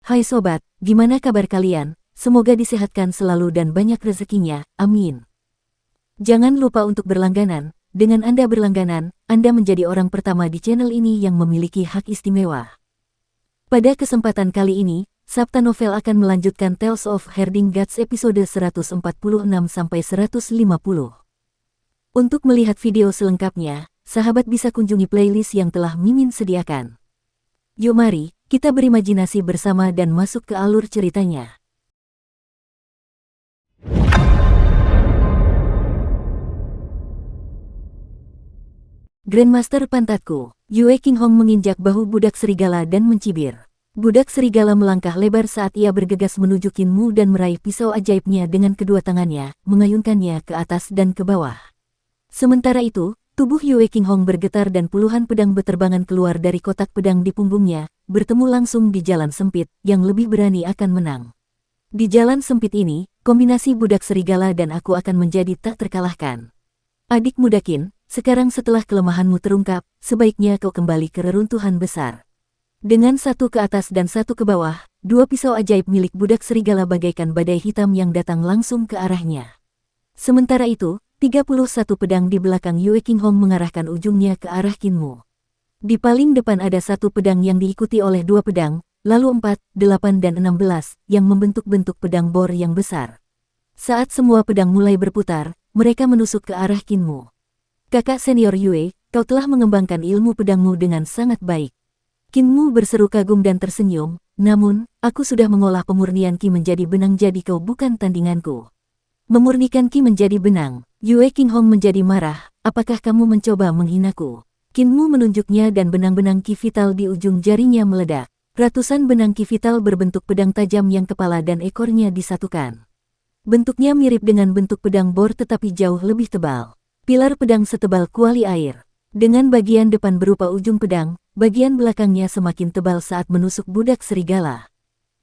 Hai sobat, gimana kabar kalian? Semoga disehatkan selalu dan banyak rezekinya, amin. Jangan lupa untuk berlangganan. Dengan Anda berlangganan, Anda menjadi orang pertama di channel ini yang memiliki hak istimewa. Pada kesempatan kali ini, Sabta Novel akan melanjutkan Tales of Herding Gods episode 146-150. Untuk melihat video selengkapnya, sahabat bisa kunjungi playlist yang telah Mimin sediakan. Yuk mari, kita berimajinasi bersama dan masuk ke alur ceritanya. Grandmaster pantatku, Yue Qinghong menginjak bahu budak serigala dan mencibir. Budak serigala melangkah lebar saat ia bergegas menuju Qinmu dan meraih pisau ajaibnya dengan kedua tangannya, mengayunkannya ke atas dan ke bawah. Sementara itu, tubuh Yue Qinghong bergetar dan puluhan pedang beterbangan keluar dari kotak pedang di punggungnya, bertemu langsung di jalan sempit, yang lebih berani akan menang. Di jalan sempit ini, kombinasi budak serigala dan aku akan menjadi tak terkalahkan. Adik muda Qin, sekarang setelah kelemahanmu terungkap, sebaiknya kau kembali ke reruntuhan besar. Dengan satu ke atas dan satu ke bawah, dua pisau ajaib milik budak serigala bagaikan badai hitam yang datang langsung ke arahnya. Sementara itu, 31 pedang di belakang Yue Qinghong mengarahkan ujungnya ke arah Qinmu. Di paling depan ada satu pedang yang diikuti oleh dua pedang, lalu 4, 8 dan 16, yang membentuk bentuk pedang bor yang besar. Saat semua pedang mulai berputar, mereka menusuk ke arah Qinmu. Kakak senior Yue, kau telah mengembangkan ilmu pedangmu dengan sangat baik. Qinmu berseru kagum dan tersenyum, namun, aku sudah mengolah pemurnian Qi menjadi benang jadi kau bukan tandinganku. Memurnikan Qi menjadi benang, Yue Qinghong menjadi marah, apakah kamu mencoba menghinaku? Qinmu menunjuknya dan benang-benang Qi vital di ujung jarinya meledak. Ratusan benang Qi vital berbentuk pedang tajam yang kepala dan ekornya disatukan. Bentuknya mirip dengan bentuk pedang bor tetapi jauh lebih tebal. Pilar pedang setebal kuali air. Dengan bagian depan berupa ujung pedang, bagian belakangnya semakin tebal saat menusuk budak serigala.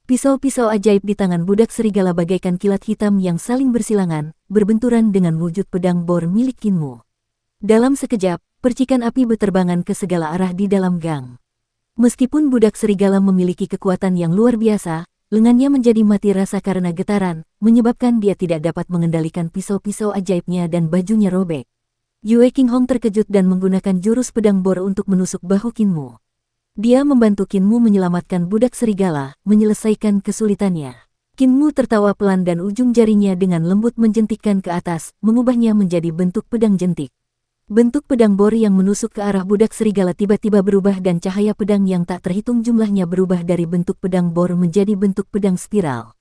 Pisau-pisau ajaib di tangan budak serigala bagaikan kilat hitam yang saling bersilangan, berbenturan dengan wujud pedang bor milik Qinmu. Dalam sekejap, percikan api beterbangan ke segala arah di dalam gang. Meskipun budak serigala memiliki kekuatan yang luar biasa, lengannya menjadi mati rasa karena getaran, menyebabkan dia tidak dapat mengendalikan pisau-pisau ajaibnya dan bajunya robek. Yue Qinghong terkejut dan menggunakan jurus pedang bor untuk menusuk bahu Qinmu. Dia membantu Qinmu menyelamatkan budak serigala, menyelesaikan kesulitannya. Qinmu tertawa pelan dan ujung jarinya dengan lembut menjentikkan ke atas, mengubahnya menjadi bentuk pedang jentik. Bentuk pedang bor yang menusuk ke arah budak serigala tiba-tiba berubah dan cahaya pedang yang tak terhitung jumlahnya berubah dari bentuk pedang bor menjadi bentuk pedang spiral.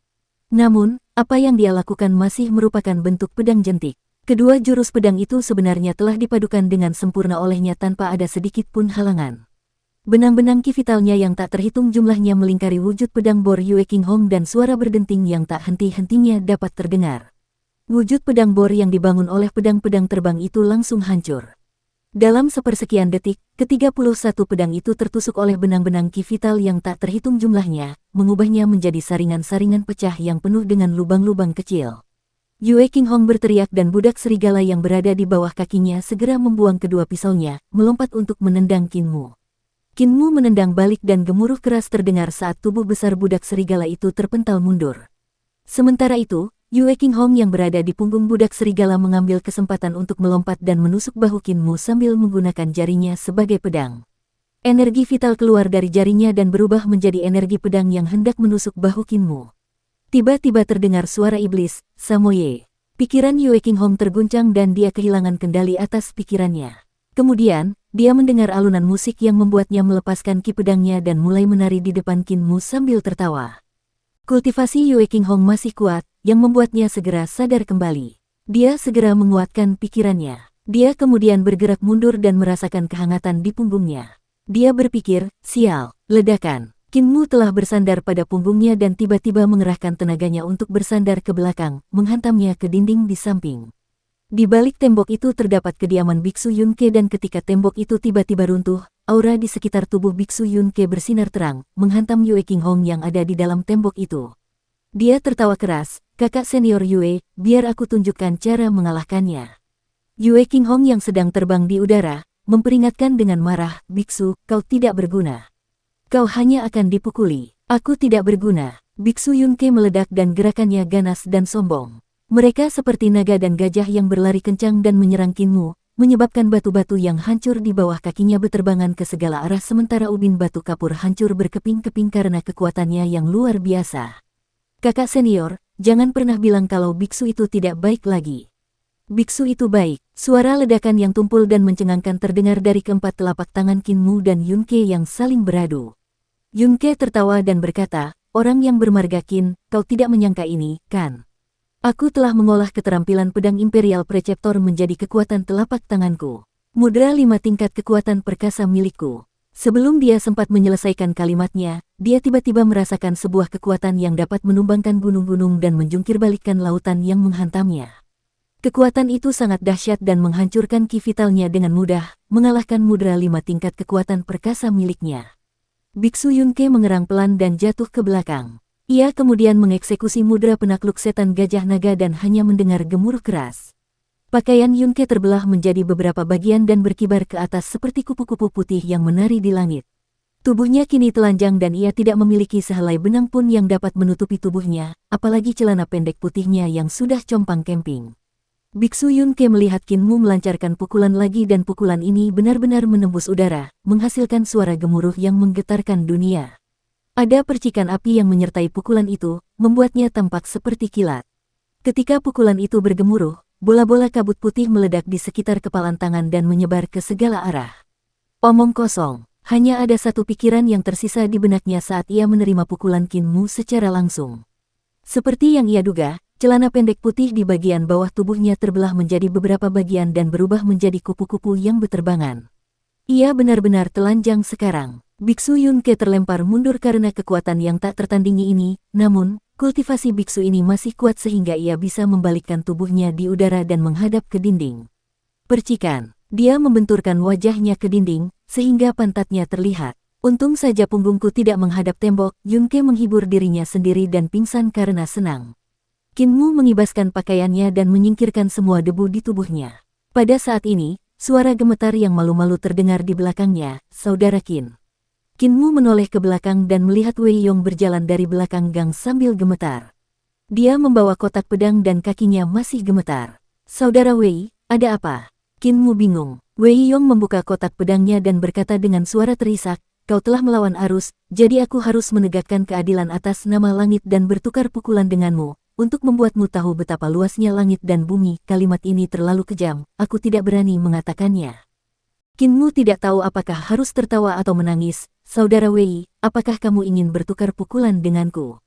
Namun, apa yang dia lakukan masih merupakan bentuk pedang jentik. Kedua jurus pedang itu sebenarnya telah dipadukan dengan sempurna olehnya tanpa ada sedikit pun halangan. Benang-benang Qi vitalnya yang tak terhitung jumlahnya melingkari wujud pedang bor Yue Qinghong dan suara berdenting yang tak henti-hentinya dapat terdengar. Wujud pedang bor yang dibangun oleh pedang-pedang terbang itu langsung hancur. Dalam sepersekian detik, ke-31 pedang itu tertusuk oleh benang-benang Qi vital yang tak terhitung jumlahnya, mengubahnya menjadi saringan-saringan pecah yang penuh dengan lubang-lubang kecil. Yue Qinghong berteriak dan budak serigala yang berada di bawah kakinya segera membuang kedua pisaunya, melompat untuk menendang Qinmu. Qinmu menendang balik dan gemuruh keras terdengar saat tubuh besar budak serigala itu terpental mundur. Sementara itu, Yue Qinghong yang berada di punggung budak serigala mengambil kesempatan untuk melompat dan menusuk bahu Qinmu sambil menggunakan jarinya sebagai pedang. Energi vital keluar dari jarinya dan berubah menjadi energi pedang yang hendak menusuk bahu Qinmu. Tiba-tiba terdengar suara iblis, Samoye. Pikiran Yue Qinghong terguncang dan dia kehilangan kendali atas pikirannya. Kemudian, dia mendengar alunan musik yang membuatnya melepaskan ki pedangnya dan mulai menari di depan Qinmu sambil tertawa. Kultivasi Yue Qinghong masih kuat, yang membuatnya segera sadar kembali. Dia segera menguatkan pikirannya. Dia kemudian bergerak mundur dan merasakan kehangatan di punggungnya. Dia berpikir, sial, ledakan. Qinmu telah bersandar pada punggungnya dan tiba-tiba mengerahkan tenaganya untuk bersandar ke belakang, menghantamnya ke dinding di samping. Di balik tembok itu terdapat kediaman Biksu Yunke dan ketika tembok itu tiba-tiba runtuh, aura di sekitar tubuh Biksu Yunke bersinar terang, menghantam Yue Qinghong yang ada di dalam tembok itu. Dia tertawa keras, kakak senior Yue, biar aku tunjukkan cara mengalahkannya. Yue Qinghong yang sedang terbang di udara, memperingatkan dengan marah, Biksu, kau tidak berguna. Kau hanya akan dipukuli. Aku tidak berguna. Biksu Yunke meledak dan gerakannya ganas dan sombong. Mereka seperti naga dan gajah yang berlari kencang dan menyerang Qin Mu, menyebabkan batu-batu yang hancur di bawah kakinya berterbangan ke segala arah sementara ubin batu kapur hancur berkeping-keping karena kekuatannya yang luar biasa. Kakak senior, jangan pernah bilang kalau biksu itu tidak baik lagi. Biksu itu baik. Suara ledakan yang tumpul dan mencengangkan terdengar dari keempat telapak tangan Qin Mu dan Yunke yang saling beradu. Yunke tertawa dan berkata, orang yang bermarga Qin, kau tidak menyangka ini, kan? Aku telah mengolah keterampilan pedang Imperial Preceptor menjadi kekuatan telapak tanganku. Mudra 5 tingkat kekuatan perkasa milikku. Sebelum dia sempat menyelesaikan kalimatnya, dia tiba-tiba merasakan sebuah kekuatan yang dapat menumbangkan gunung-gunung dan menjungkirbalikkan lautan yang menghantamnya. Kekuatan itu sangat dahsyat dan menghancurkan ki vitalnya dengan mudah, mengalahkan mudra 5 tingkat kekuatan perkasa miliknya. Biksu Yunke mengerang pelan dan jatuh ke belakang. Ia kemudian mengeksekusi mudra penakluk setan gajah naga dan hanya mendengar gemuruh keras. Pakaian Yunke terbelah menjadi beberapa bagian dan berkibar ke atas seperti kupu-kupu putih yang menari di langit. Tubuhnya kini telanjang dan ia tidak memiliki sehelai benang pun yang dapat menutupi tubuhnya, apalagi celana pendek putihnya yang sudah compang kemping. Biksu Yunke melihat Qin Mu melancarkan pukulan lagi dan pukulan ini benar-benar menembus udara, menghasilkan suara gemuruh yang menggetarkan dunia. Ada percikan api yang menyertai pukulan itu, membuatnya tampak seperti kilat. Ketika pukulan itu bergemuruh, bola-bola kabut putih meledak di sekitar kepalan tangan dan menyebar ke segala arah. Omong kosong, hanya ada satu pikiran yang tersisa di benaknya saat ia menerima pukulan Qin Mu secara langsung. Seperti yang ia duga, celana pendek putih di bagian bawah tubuhnya terbelah menjadi beberapa bagian dan berubah menjadi kupu-kupu yang berterbangan. Ia benar-benar telanjang sekarang. Biksu Yunke terlempar mundur karena kekuatan yang tak tertandingi ini, namun, kultivasi biksu ini masih kuat sehingga ia bisa membalikkan tubuhnya di udara dan menghadap ke dinding. Percikan, dia membenturkan wajahnya ke dinding, sehingga pantatnya terlihat. Untung saja punggungku tidak menghadap tembok, Yunke menghibur dirinya sendiri dan pingsan karena senang. Qin Mu mengibaskan pakaiannya dan menyingkirkan semua debu di tubuhnya. Pada saat ini, suara gemetar yang malu-malu terdengar di belakangnya, saudara Qin. Qin Mu menoleh ke belakang dan melihat Wei Yong berjalan dari belakang gang sambil gemetar. Dia membawa kotak pedang dan kakinya masih gemetar. Saudara Wei, ada apa? Qin Mu bingung. Wei Yong membuka kotak pedangnya dan berkata dengan suara terisak, kau telah melawan arus, jadi aku harus menegakkan keadilan atas nama langit dan bertukar pukulan denganmu. Untuk membuatmu tahu betapa luasnya langit dan bumi, kalimat ini terlalu kejam, aku tidak berani mengatakannya. Qin Mu tidak tahu apakah harus tertawa atau menangis. Saudara Wei, apakah kamu ingin bertukar pukulan denganku?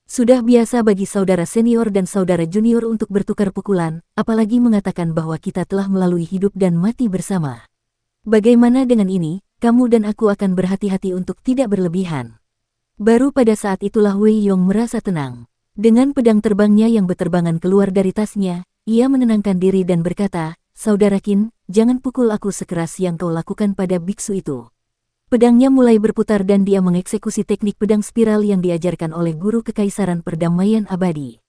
Sudah biasa bagi saudara senior dan saudara junior untuk bertukar pukulan, apalagi mengatakan bahwa kita telah melalui hidup dan mati bersama. Bagaimana dengan ini, kamu dan aku akan berhati-hati untuk tidak berlebihan. Baru pada saat itulah Wei Yong merasa tenang. Dengan pedang terbangnya yang berterbangan keluar dari tasnya, ia menenangkan diri dan berkata, Saudara Qin, jangan pukul aku sekeras yang kau lakukan pada biksu itu. Pedangnya mulai berputar dan dia mengeksekusi teknik pedang spiral yang diajarkan oleh Guru Kekaisaran Perdamaian Abadi.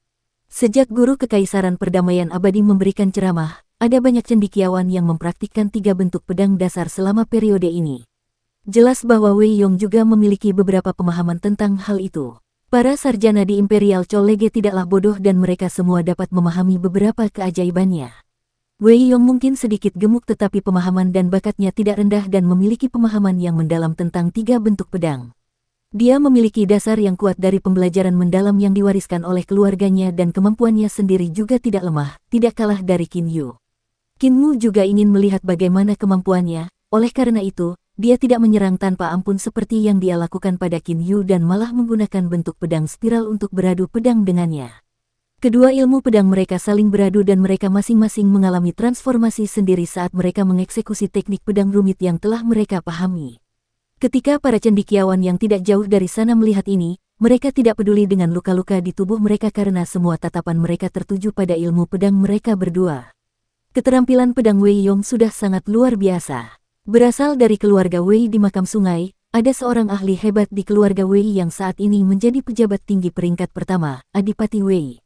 Sejak Guru Kekaisaran Perdamaian Abadi memberikan ceramah, ada banyak cendekiawan yang mempraktikkan 3 bentuk pedang dasar selama periode ini. Jelas bahwa Wei Yong juga memiliki beberapa pemahaman tentang hal itu. Para sarjana di Imperial College tidaklah bodoh dan mereka semua dapat memahami beberapa keajaibannya. Wei Yong mungkin sedikit gemuk tetapi pemahaman dan bakatnya tidak rendah dan memiliki pemahaman yang mendalam tentang 3 bentuk pedang. Dia memiliki dasar yang kuat dari pembelajaran mendalam yang diwariskan oleh keluarganya dan kemampuannya sendiri juga tidak lemah, tidak kalah dari Qin Yu. Qin Mu juga ingin melihat bagaimana kemampuannya, oleh karena itu, dia tidak menyerang tanpa ampun seperti yang dia lakukan pada Qin Yu dan malah menggunakan bentuk pedang spiral untuk beradu pedang dengannya. Kedua ilmu pedang mereka saling beradu dan mereka masing-masing mengalami transformasi sendiri saat mereka mengeksekusi teknik pedang rumit yang telah mereka pahami. Ketika para cendekiawan yang tidak jauh dari sana melihat ini, mereka tidak peduli dengan luka-luka di tubuh mereka karena semua tatapan mereka tertuju pada ilmu pedang mereka berdua. Keterampilan pedang Wei Yong sudah sangat luar biasa. Berasal dari keluarga Wei di Makam Sungai, ada seorang ahli hebat di keluarga Wei yang saat ini menjadi pejabat tinggi peringkat pertama, Adipati Wei.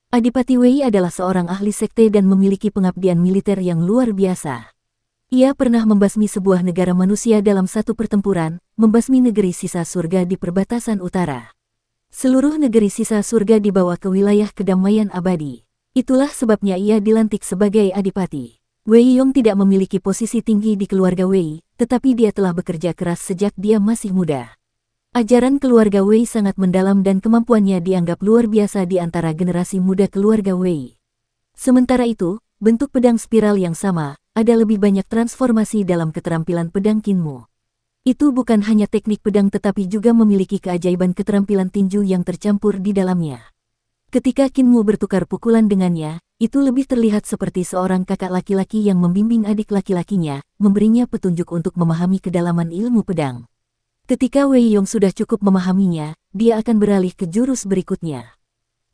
Adipati Wei adalah seorang ahli sekte dan memiliki pengabdian militer yang luar biasa. Ia pernah membasmi sebuah negara manusia dalam satu pertempuran, membasmi negeri sisa surga di perbatasan utara. Seluruh negeri sisa surga dibawa ke wilayah kedamaian abadi. Itulah sebabnya ia dilantik sebagai adipati. Wei Yong tidak memiliki posisi tinggi di keluarga Wei, tetapi dia telah bekerja keras sejak dia masih muda. Ajaran keluarga Wei sangat mendalam dan kemampuannya dianggap luar biasa di antara generasi muda keluarga Wei. Sementara itu, bentuk pedang spiral yang sama, ada lebih banyak transformasi dalam keterampilan pedang Kinmu. Itu bukan hanya teknik pedang tetapi juga memiliki keajaiban keterampilan tinju yang tercampur di dalamnya. Ketika Kinmu bertukar pukulan dengannya, itu lebih terlihat seperti seorang kakak laki-laki yang membimbing adik laki-lakinya, memberinya petunjuk untuk memahami kedalaman ilmu pedang. Ketika Wei Yong sudah cukup memahaminya, dia akan beralih ke jurus berikutnya.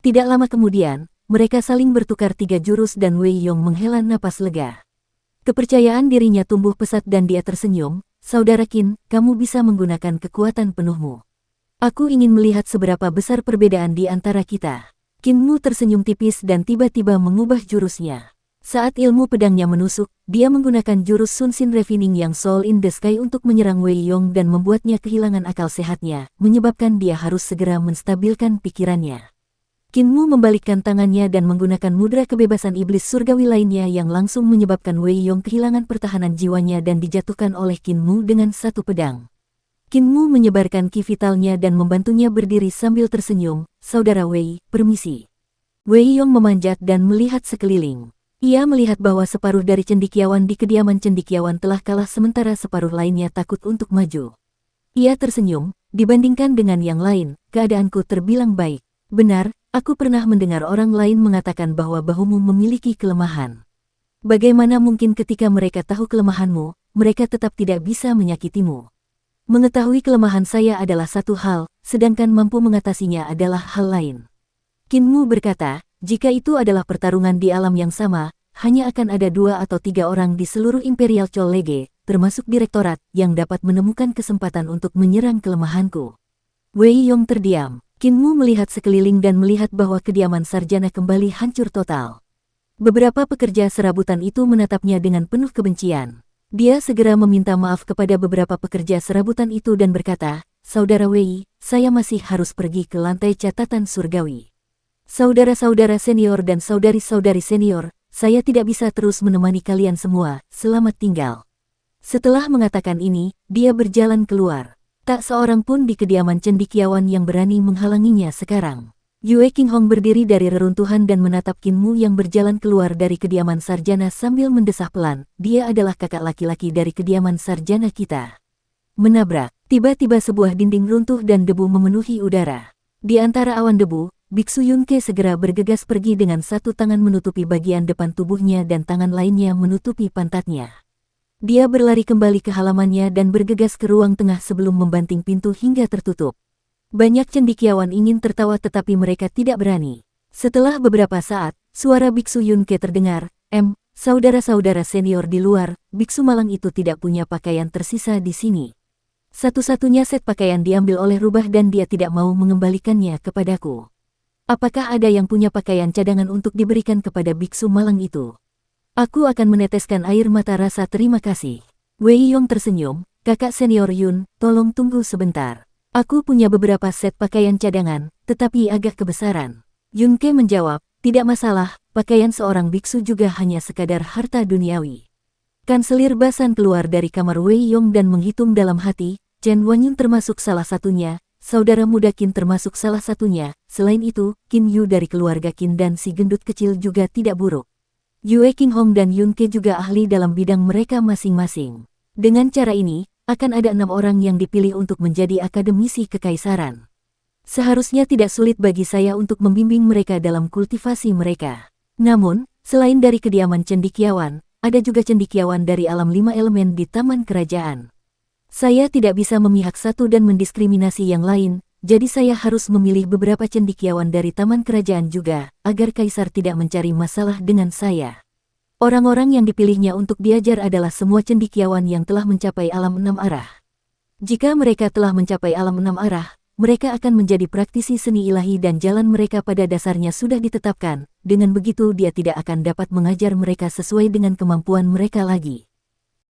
Tidak lama kemudian, mereka saling bertukar 3 jurus dan Wei Yong menghela napas lega. Kepercayaan dirinya tumbuh pesat dan dia tersenyum, "Saudara Qin, kamu bisa menggunakan kekuatan penuhmu. Aku ingin melihat seberapa besar perbedaan di antara kita." Kinmu tersenyum tipis dan tiba-tiba mengubah jurusnya. Saat ilmu pedangnya menusuk, dia menggunakan jurus Sun Xin Refining yang Soul in the Sky untuk menyerang Wei Yong dan membuatnya kehilangan akal sehatnya, menyebabkan dia harus segera menstabilkan pikirannya. Kinmu membalikkan tangannya dan menggunakan mudra kebebasan iblis surgawi lainnya yang langsung menyebabkan Wei Yong kehilangan pertahanan jiwanya dan dijatuhkan oleh Kinmu dengan satu pedang. Kinmu menyebarkan ki vitalnya dan membantunya berdiri sambil tersenyum, "Saudara Wei, permisi." Wei Yong memanjat dan melihat sekeliling. Ia melihat bahwa separuh dari cendekiawan di kediaman cendekiawan telah kalah sementara separuh lainnya takut untuk maju. Ia tersenyum, "Dibandingkan dengan yang lain, keadaanku terbilang baik. Benar, aku pernah mendengar orang lain mengatakan bahwa bahumu memiliki kelemahan. Bagaimana mungkin ketika mereka tahu kelemahanmu, mereka tetap tidak bisa menyakitimu? Mengetahui kelemahan saya adalah satu hal, sedangkan mampu mengatasinya adalah hal lain." Kinmu berkata, "Jika itu adalah pertarungan di alam yang sama, hanya akan ada 2 atau 3 orang di seluruh Imperial Chollege, termasuk direktorat, yang dapat menemukan kesempatan untuk menyerang kelemahanku." Wei Yong terdiam. Kinmu melihat sekeliling dan melihat bahwa kediaman sarjana kembali hancur total. Beberapa pekerja serabutan itu menatapnya dengan penuh kebencian. Dia segera meminta maaf kepada beberapa pekerja serabutan itu dan berkata, "Saudara Wei, saya masih harus pergi ke lantai catatan surgawi. Saudara-saudara senior dan saudari-saudari senior, saya tidak bisa terus menemani kalian semua, selamat tinggal." Setelah mengatakan ini, dia berjalan keluar. Tak seorang pun di kediaman cendekiawan yang berani menghalanginya sekarang. Yue Qinghong berdiri dari reruntuhan dan menatap Kinmu yang berjalan keluar dari kediaman sarjana sambil mendesah pelan, "Dia adalah kakak laki-laki dari kediaman sarjana kita." Menabrak, tiba-tiba sebuah dinding runtuh dan debu memenuhi udara. Di antara awan debu, Biksu Yunke segera bergegas pergi dengan satu tangan menutupi bagian depan tubuhnya dan tangan lainnya menutupi pantatnya. Dia berlari kembali ke halamannya dan bergegas ke ruang tengah sebelum membanting pintu hingga tertutup. Banyak cendekiawan ingin tertawa tetapi mereka tidak berani. Setelah beberapa saat, suara Biksu Yunke terdengar, Saudara-saudara senior di luar, biksu malang itu tidak punya pakaian tersisa di sini. Satu-satunya set pakaian diambil oleh rubah dan dia tidak mau mengembalikannya kepadaku. Apakah ada yang punya pakaian cadangan untuk diberikan kepada biksu malang itu? Aku akan meneteskan air mata rasa terima kasih." Wei Yong tersenyum, "Kakak senior Yun, tolong tunggu sebentar. Aku punya beberapa set pakaian cadangan, tetapi agak kebesaran." Yunke menjawab, "Tidak masalah, pakaian seorang biksu juga hanya sekadar harta duniawi." Kanselir Basan keluar dari kamar Wei Yong dan menghitung dalam hati, Chen Wanyun termasuk salah satunya, saudara muda Qin termasuk salah satunya, selain itu, Qin Yu dari keluarga Qin dan si gendut kecil juga tidak buruk. Yue Qinghong dan Yunke juga ahli dalam bidang mereka masing-masing. Dengan cara ini, akan ada 6 orang yang dipilih untuk menjadi akademisi kekaisaran. Seharusnya tidak sulit bagi saya untuk membimbing mereka dalam kultivasi mereka. Namun, selain dari kediaman cendekiawan, ada juga cendekiawan dari alam 5 elemen di taman kerajaan. Saya tidak bisa memihak satu dan mendiskriminasi yang lain, jadi saya harus memilih beberapa cendekiawan dari taman kerajaan juga, agar kaisar tidak mencari masalah dengan saya. Orang-orang yang dipilihnya untuk diajar adalah semua cendekiawan yang telah mencapai alam 6 arah. Jika mereka telah mencapai alam 6 arah, mereka akan menjadi praktisi seni ilahi dan jalan mereka pada dasarnya sudah ditetapkan, dengan begitu dia tidak akan dapat mengajar mereka sesuai dengan kemampuan mereka lagi.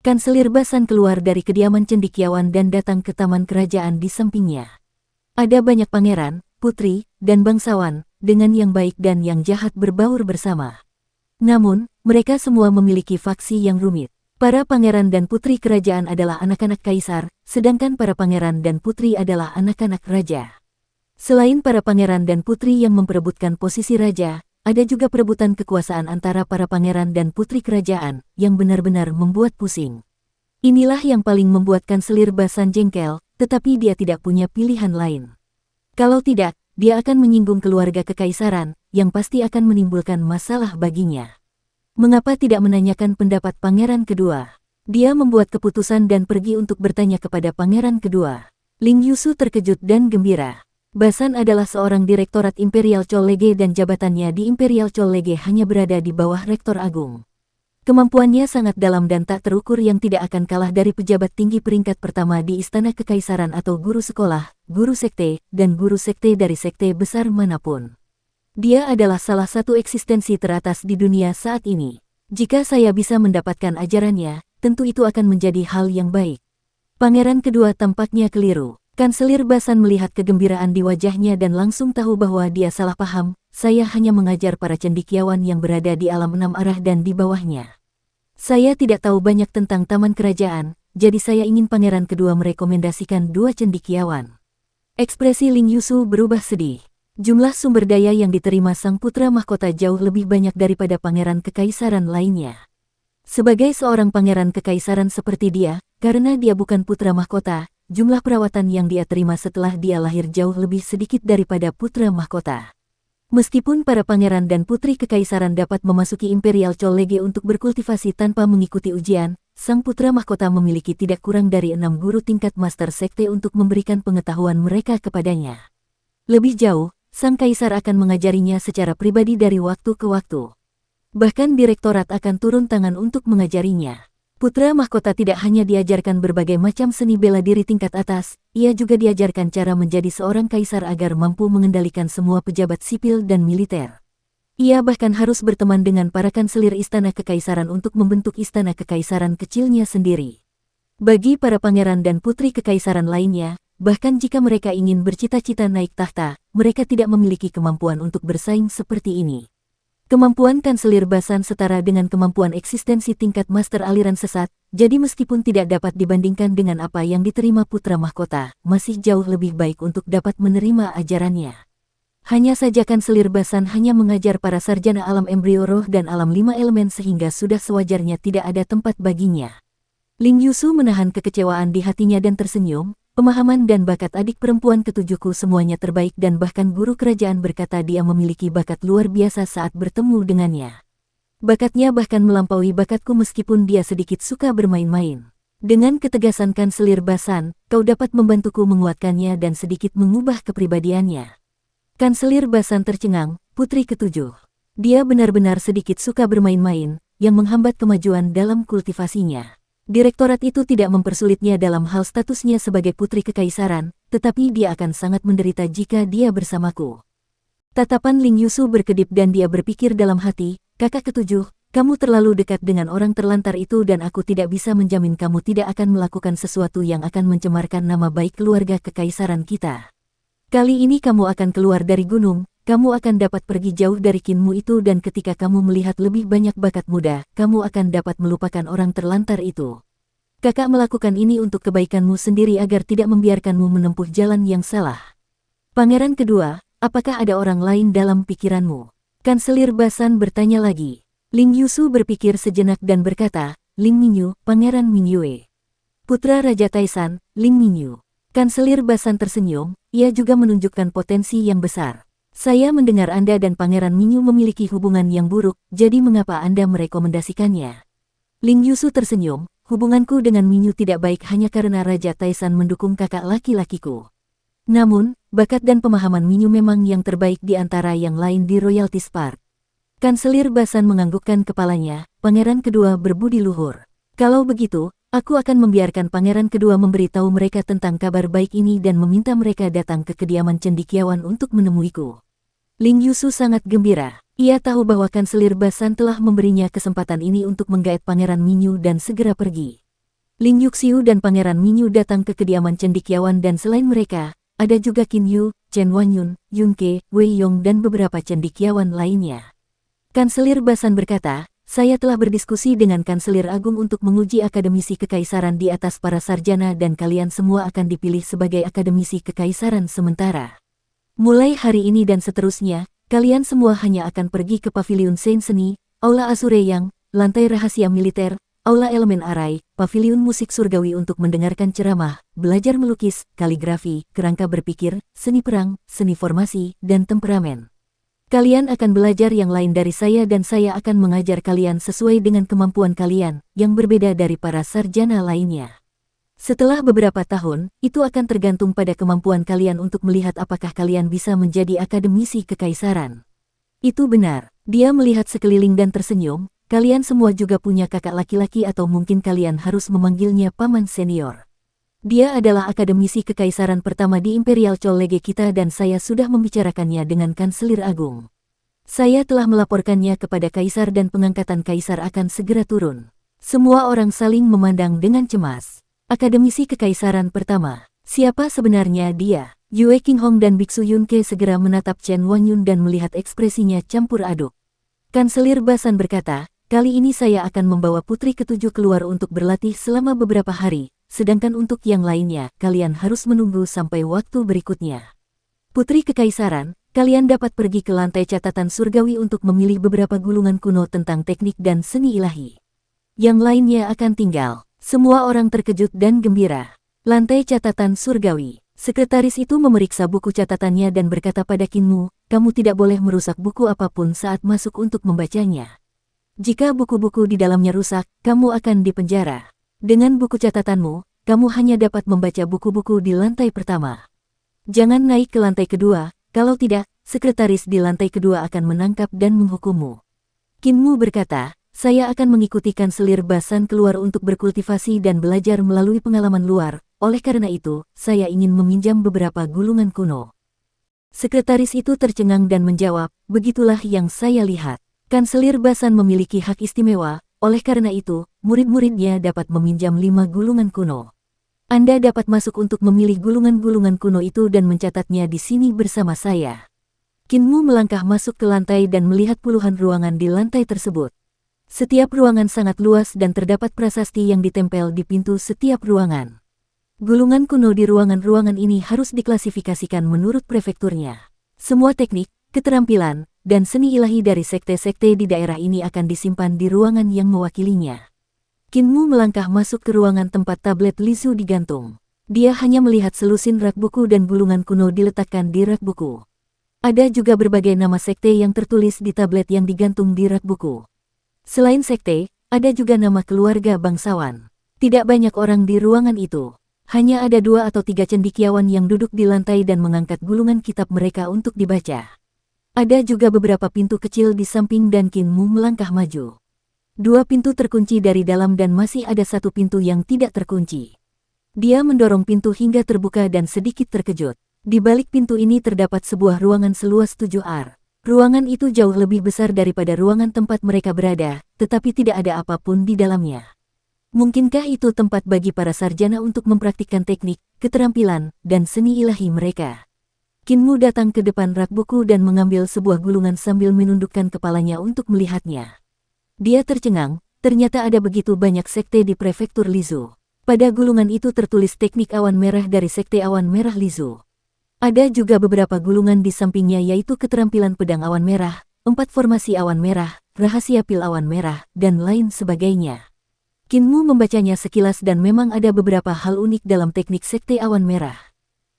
Kanselir Basan keluar dari kediaman cendekiawan dan datang ke taman kerajaan di sampingnya. Ada banyak pangeran, putri, dan bangsawan, dengan yang baik dan yang jahat berbaur bersama. Namun, mereka semua memiliki faksi yang rumit. Para pangeran dan putri kerajaan adalah anak-anak kaisar, sedangkan para pangeran dan putri adalah anak-anak raja. Selain para pangeran dan putri yang memperebutkan posisi raja, ada juga perebutan kekuasaan antara para pangeran dan putri kerajaan, yang benar-benar membuat pusing. Inilah yang paling membuat Kanselir Basan jengkel, tetapi dia tidak punya pilihan lain. Kalau tidak, dia akan menyinggung keluarga kekaisaran, yang pasti akan menimbulkan masalah baginya. Mengapa tidak menanyakan pendapat pangeran kedua? Dia membuat keputusan dan pergi untuk bertanya kepada pangeran kedua. Ling Yusu terkejut dan gembira. Basan adalah seorang direktorat Imperial Chollege dan jabatannya di Imperial Chollege hanya berada di bawah Rektor Agung. Kemampuannya sangat dalam dan tak terukur yang tidak akan kalah dari pejabat tinggi peringkat pertama di Istana Kekaisaran atau guru sekolah, guru sekte, dan guru sekte dari sekte besar manapun. Dia adalah salah satu eksistensi teratas di dunia saat ini. Jika saya bisa mendapatkan ajarannya, tentu itu akan menjadi hal yang baik. Pangeran kedua tampaknya keliru. Kanselir Basan melihat kegembiraan di wajahnya dan langsung tahu bahwa dia salah paham. Saya hanya mengajar para cendekiawan yang berada di alam enam arah dan di bawahnya. Saya tidak tahu banyak tentang taman kerajaan, jadi saya ingin pangeran kedua merekomendasikan dua cendekiawan. Ekspresi Ling Yusu berubah sedih. Jumlah sumber daya yang diterima sang putra mahkota jauh lebih banyak daripada pangeran kekaisaran lainnya. Sebagai seorang pangeran kekaisaran seperti dia, karena dia bukan putra mahkota, jumlah perawatan yang dia terima setelah dia lahir jauh lebih sedikit daripada putra mahkota. Meskipun para pangeran dan putri kekaisaran dapat memasuki Imperial Chollege untuk berkultivasi tanpa mengikuti ujian, sang putra mahkota memiliki tidak kurang dari 6 guru tingkat master sekte untuk memberikan pengetahuan mereka kepadanya. Lebih jauh, sang kaisar akan mengajarinya secara pribadi dari waktu ke waktu. Bahkan direktorat akan turun tangan untuk mengajarinya. Putra mahkota tidak hanya diajarkan berbagai macam seni bela diri tingkat atas, ia juga diajarkan cara menjadi seorang kaisar agar mampu mengendalikan semua pejabat sipil dan militer. Ia bahkan harus berteman dengan para kanselir istana kekaisaran untuk membentuk istana kekaisaran kecilnya sendiri. Bagi para pangeran dan putri kekaisaran lainnya, bahkan jika mereka ingin bercita-cita naik tahta, mereka tidak memiliki kemampuan untuk bersaing seperti ini. Kemampuan Kanselir Basan setara dengan kemampuan eksistensi tingkat master aliran sesat, jadi meskipun tidak dapat dibandingkan dengan apa yang diterima putra mahkota, masih jauh lebih baik untuk dapat menerima ajarannya. Hanya saja Kanselir Basan hanya mengajar para sarjana alam embrio roh dan alam 5 elemen sehingga sudah sewajarnya tidak ada tempat baginya. Ling Yusu menahan kekecewaan di hatinya dan tersenyum. Pemahaman dan bakat adik perempuan ketujuhku semuanya terbaik dan bahkan guru kerajaan berkata dia memiliki bakat luar biasa saat bertemu dengannya. Bakatnya bahkan melampaui bakatku meskipun dia sedikit suka bermain-main. Dengan ketegasan Kanselir Basan, kau dapat membantuku menguatkannya dan sedikit mengubah kepribadiannya. Kanselir Basan tercengang, putri ketujuh. Dia benar-benar sedikit suka bermain-main, yang menghambat kemajuan dalam kultivasinya. Direktorat itu tidak mempersulitnya dalam hal statusnya sebagai putri kekaisaran, tetapi dia akan sangat menderita jika dia bersamaku. Tatapan Ling Yusu berkedip dan dia berpikir dalam hati, kakak ketujuh, kamu terlalu dekat dengan orang terlantar itu dan aku tidak bisa menjamin kamu tidak akan melakukan sesuatu yang akan mencemarkan nama baik keluarga kekaisaran kita. Kali ini kamu akan keluar dari gunung, kamu akan dapat pergi jauh dari kinmu itu dan ketika kamu melihat lebih banyak bakat muda, kamu akan dapat melupakan orang terlantar itu. Kakak melakukan ini untuk kebaikanmu sendiri agar tidak membiarkanmu menempuh jalan yang salah. Pangeran kedua, apakah ada orang lain dalam pikiranmu? Kanselir Basan bertanya lagi. Ling Yusu berpikir sejenak dan berkata, Ling Mingyu, Pangeran Mingyue. Putra Raja Taisan, Ling Mingyu. Kanselir Basan tersenyum, ia juga menunjukkan potensi yang besar. Saya mendengar Anda dan Pangeran Mingyu memiliki hubungan yang buruk, jadi mengapa Anda merekomendasikannya? Ling Yusu tersenyum, hubunganku dengan Mingyu tidak baik hanya karena Raja Taisan mendukung kakak laki-lakiku. Namun, bakat dan pemahaman Mingyu memang yang terbaik di antara yang lain di Royalty Spark. Kanselir Basan menganggukkan kepalanya, Pangeran kedua berbudi luhur. Kalau begitu, aku akan membiarkan Pangeran kedua memberitahu mereka tentang kabar baik ini dan meminta mereka datang ke kediaman cendekiawan untuk menemuiku. Ling Yusu sangat gembira. Ia tahu bahwa Kanselir Basan telah memberinya kesempatan ini untuk menggait Pangeran Mingyu dan segera pergi. Ling Yuxiu dan Pangeran Minyu datang ke kediaman cendekiawan dan selain mereka, ada juga Qin Yu, Chen Wanyun, Yun Ke, Wei Yong dan beberapa cendekiawan lainnya. Kanselir Basan berkata, saya telah berdiskusi dengan Kanselir Agung untuk menguji akademisi kekaisaran di atas para sarjana dan kalian semua akan dipilih sebagai akademisi kekaisaran sementara. Mulai hari ini dan seterusnya, kalian semua hanya akan pergi ke Paviliun Saint Seni, Aula Asureyang, Lantai Rahasia Militer, Aula Elemen Arai, Paviliun Musik Surgawi untuk mendengarkan ceramah, belajar melukis, kaligrafi, kerangka berpikir, seni perang, seni formasi, dan temperamen. Kalian akan belajar yang lain dari saya dan saya akan mengajar kalian sesuai dengan kemampuan kalian, yang berbeda dari para sarjana lainnya. Setelah beberapa tahun, itu akan tergantung pada kemampuan kalian untuk melihat apakah kalian bisa menjadi akademisi kekaisaran. Itu benar, dia melihat sekeliling dan tersenyum. Kalian semua juga punya kakak laki-laki atau mungkin kalian harus memanggilnya paman senior. Dia adalah akademisi kekaisaran pertama di Imperial College kita dan saya sudah membicarakannya dengan Kanselir Agung. Saya telah melaporkannya kepada kaisar dan pengangkatan kaisar akan segera turun. Semua orang saling memandang dengan cemas. Akademisi kekaisaran pertama, siapa sebenarnya dia? Yue Qinghong dan Biksu Yun Ke segera menatap Chen Wanyun dan melihat ekspresinya campur aduk. Kanselir Basan berkata, kali ini saya akan membawa putri ketujuh keluar untuk berlatih selama beberapa hari, sedangkan untuk yang lainnya, kalian harus menunggu sampai waktu berikutnya. Putri Kekaisaran, kalian dapat pergi ke lantai catatan surgawi untuk memilih beberapa gulungan kuno tentang teknik dan seni ilahi. Yang lainnya akan tinggal. Semua orang terkejut dan gembira. Lantai catatan surgawi. Sekretaris itu memeriksa buku catatannya dan berkata pada Qinmu, kamu tidak boleh merusak buku apapun saat masuk untuk membacanya. Jika buku-buku di dalamnya rusak, kamu akan dipenjara. Dengan buku catatanmu, kamu hanya dapat membaca buku-buku di lantai pertama. Jangan naik ke lantai kedua, kalau tidak, sekretaris di lantai kedua akan menangkap dan menghukummu. Qinmu berkata, saya akan mengikuti Kanselir Basan keluar untuk berkultivasi dan belajar melalui pengalaman luar, oleh karena itu, saya ingin meminjam beberapa gulungan kuno. Sekretaris itu tercengang dan menjawab, begitulah yang saya lihat. Kanselir Basan memiliki hak istimewa, oleh karena itu, murid-muridnya dapat meminjam 5 gulungan kuno. Anda dapat masuk untuk memilih gulungan-gulungan kuno itu dan mencatatnya di sini bersama saya. Qinmu melangkah masuk ke lantai dan melihat puluhan ruangan di lantai tersebut. Setiap ruangan sangat luas dan terdapat prasasti yang ditempel di pintu setiap ruangan. Gulungan kuno di ruangan-ruangan ini harus diklasifikasikan menurut prefekturnya. Semua teknik, keterampilan, dan seni ilahi dari sekte-sekte di daerah ini akan disimpan di ruangan yang mewakilinya. Qinmu melangkah masuk ke ruangan tempat tablet Lisu digantung. Dia hanya melihat selusin rak buku dan gulungan kuno diletakkan di rak buku. Ada juga berbagai nama sekte yang tertulis di tablet yang digantung di rak buku. Selain sekte, ada juga nama keluarga bangsawan. Tidak banyak orang di ruangan itu. Hanya ada 2 atau 3 cendekiawan yang duduk di lantai dan mengangkat gulungan kitab mereka untuk dibaca. Ada juga beberapa pintu kecil di samping dan Qinmu melangkah maju. 2 pintu terkunci dari dalam dan masih ada 1 pintu yang tidak terkunci. Dia mendorong pintu hingga terbuka dan sedikit terkejut. Di balik pintu ini terdapat sebuah ruangan seluas 7 ar. Ruangan itu jauh lebih besar daripada ruangan tempat mereka berada, tetapi tidak ada apapun di dalamnya. Mungkinkah itu tempat bagi para sarjana untuk mempraktikkan teknik, keterampilan, dan seni ilahi mereka? Qinmu datang ke depan rak buku dan mengambil sebuah gulungan sambil menundukkan kepalanya untuk melihatnya. Dia tercengang, ternyata ada begitu banyak sekte di prefektur Lizu. Pada gulungan itu tertulis teknik awan merah dari sekte awan merah Lizu. Ada juga beberapa gulungan di sampingnya yaitu keterampilan pedang awan merah, 4 formasi awan merah, rahasia pil awan merah, dan lain sebagainya. Qinmu membacanya sekilas dan memang ada beberapa hal unik dalam teknik sekte awan merah.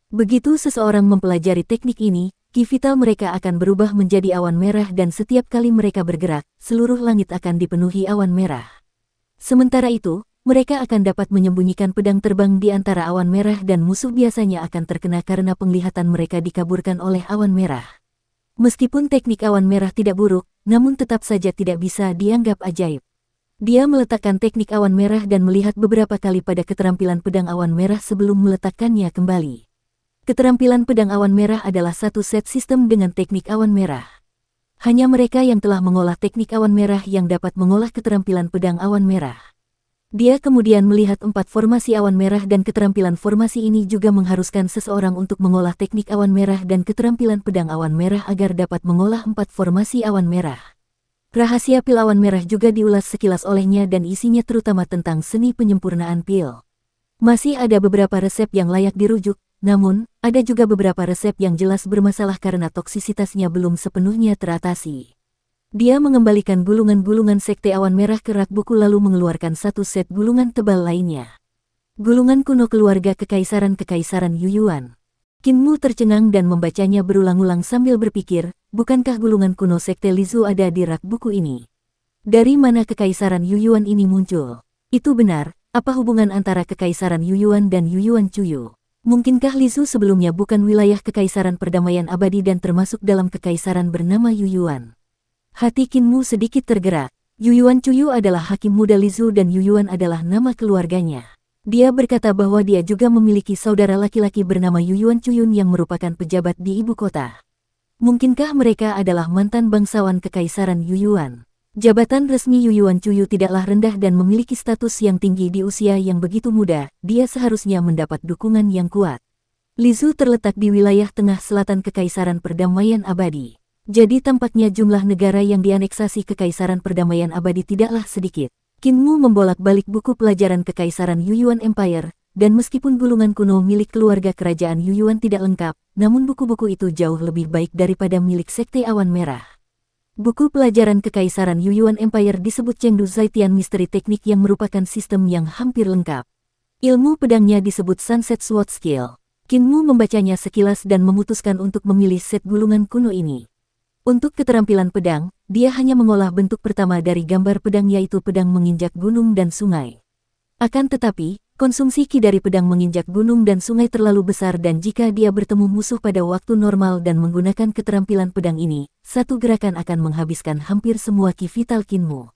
Begitu seseorang mempelajari teknik ini, ki vital mereka akan berubah menjadi awan merah dan setiap kali mereka bergerak, seluruh langit akan dipenuhi awan merah. Sementara itu, mereka akan dapat menyembunyikan pedang terbang di antara awan merah dan musuh biasanya akan terkena karena penglihatan mereka dikaburkan oleh awan merah. Meskipun teknik awan merah tidak buruk, namun tetap saja tidak bisa dianggap ajaib. Dia meletakkan teknik awan merah dan melihat beberapa kali pada keterampilan pedang awan merah sebelum meletakkannya kembali. Keterampilan pedang awan merah adalah satu set sistem dengan teknik awan merah. Hanya mereka yang telah mengolah teknik awan merah yang dapat mengolah keterampilan pedang awan merah. Dia kemudian melihat 4 formasi awan merah dan keterampilan formasi ini juga mengharuskan seseorang untuk mengolah teknik awan merah dan keterampilan pedang awan merah agar dapat mengolah 4 formasi awan merah. Rahasia pil awan merah juga diulas sekilas olehnya dan isinya terutama tentang seni penyempurnaan pil. Masih ada beberapa resep yang layak dirujuk, namun, ada juga beberapa resep yang jelas bermasalah karena toksisitasnya belum sepenuhnya teratasi. Dia mengembalikan gulungan-gulungan sekte awan merah ke rak buku lalu mengeluarkan satu set gulungan tebal lainnya. Gulungan kuno keluarga Kekaisaran Yuyuan. Qin Mu tercengang dan membacanya berulang-ulang sambil berpikir, bukankah gulungan kuno sekte Lizu ada di rak buku ini? Dari mana Kekaisaran Yuyuan ini muncul? Itu benar, apa hubungan antara Kekaisaran Yuyuan dan Yuyuan Cuyu? Mungkinkah Lizu sebelumnya bukan wilayah Kekaisaran Perdamaian Abadi dan termasuk dalam kekaisaran bernama Yuyuan? Hati Qin Mu sedikit tergerak. Yuyuan Cuyu adalah hakim muda Lizu dan Yuyuan adalah nama keluarganya. Dia berkata bahwa dia juga memiliki saudara laki-laki bernama Yuyuan Cuyun yang merupakan pejabat di ibu kota. Mungkinkah mereka adalah mantan bangsawan Kekaisaran Yuyuan? Jabatan resmi Yuyuan Cuyu tidaklah rendah dan memiliki status yang tinggi di usia yang begitu muda, dia seharusnya mendapat dukungan yang kuat. Lizu terletak di wilayah tengah selatan Kekaisaran Perdamaian Abadi. Jadi tampaknya jumlah negara yang dianeksasi Kekaisaran Perdamaian Abadi tidaklah sedikit. Qin Mu membolak-balik buku pelajaran Kekaisaran Yuyuan Empire, dan meskipun gulungan kuno milik keluarga kerajaan Yuyuan tidak lengkap, namun buku-buku itu jauh lebih baik daripada milik Sekte Awan Merah. Buku pelajaran Kekaisaran Yuyuan Empire disebut Chengdu Zaitian Misteri Teknik yang merupakan sistem yang hampir lengkap. Ilmu pedangnya disebut Sunset Sword Skill. Qin Mu membacanya sekilas dan memutuskan untuk memilih set gulungan kuno ini. Untuk keterampilan pedang, dia hanya mengolah bentuk pertama dari gambar pedang yaitu pedang menginjak gunung dan sungai. Akan tetapi, konsumsi ki dari pedang menginjak gunung dan sungai terlalu besar dan jika dia bertemu musuh pada waktu normal dan menggunakan keterampilan pedang ini, satu gerakan akan menghabiskan hampir semua ki vital Qin Mu.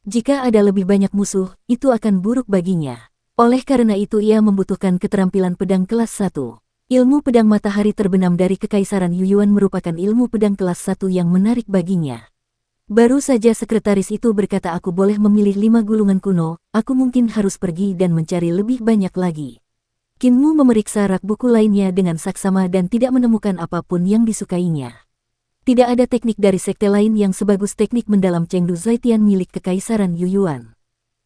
Jika ada lebih banyak musuh, itu akan buruk baginya. Oleh karena itu ia membutuhkan keterampilan pedang kelas 1. Ilmu pedang matahari terbenam dari Kekaisaran Yuyuan merupakan ilmu pedang kelas 1 yang menarik baginya. Baru saja sekretaris itu berkata aku boleh memilih 5 gulungan kuno, aku mungkin harus pergi dan mencari lebih banyak lagi. Qin Mu memeriksa rak buku lainnya dengan saksama dan tidak menemukan apapun yang disukainya. Tidak ada teknik dari sekte lain yang sebagus teknik mendalam Chengdu Zaitian milik Kekaisaran Yuyuan.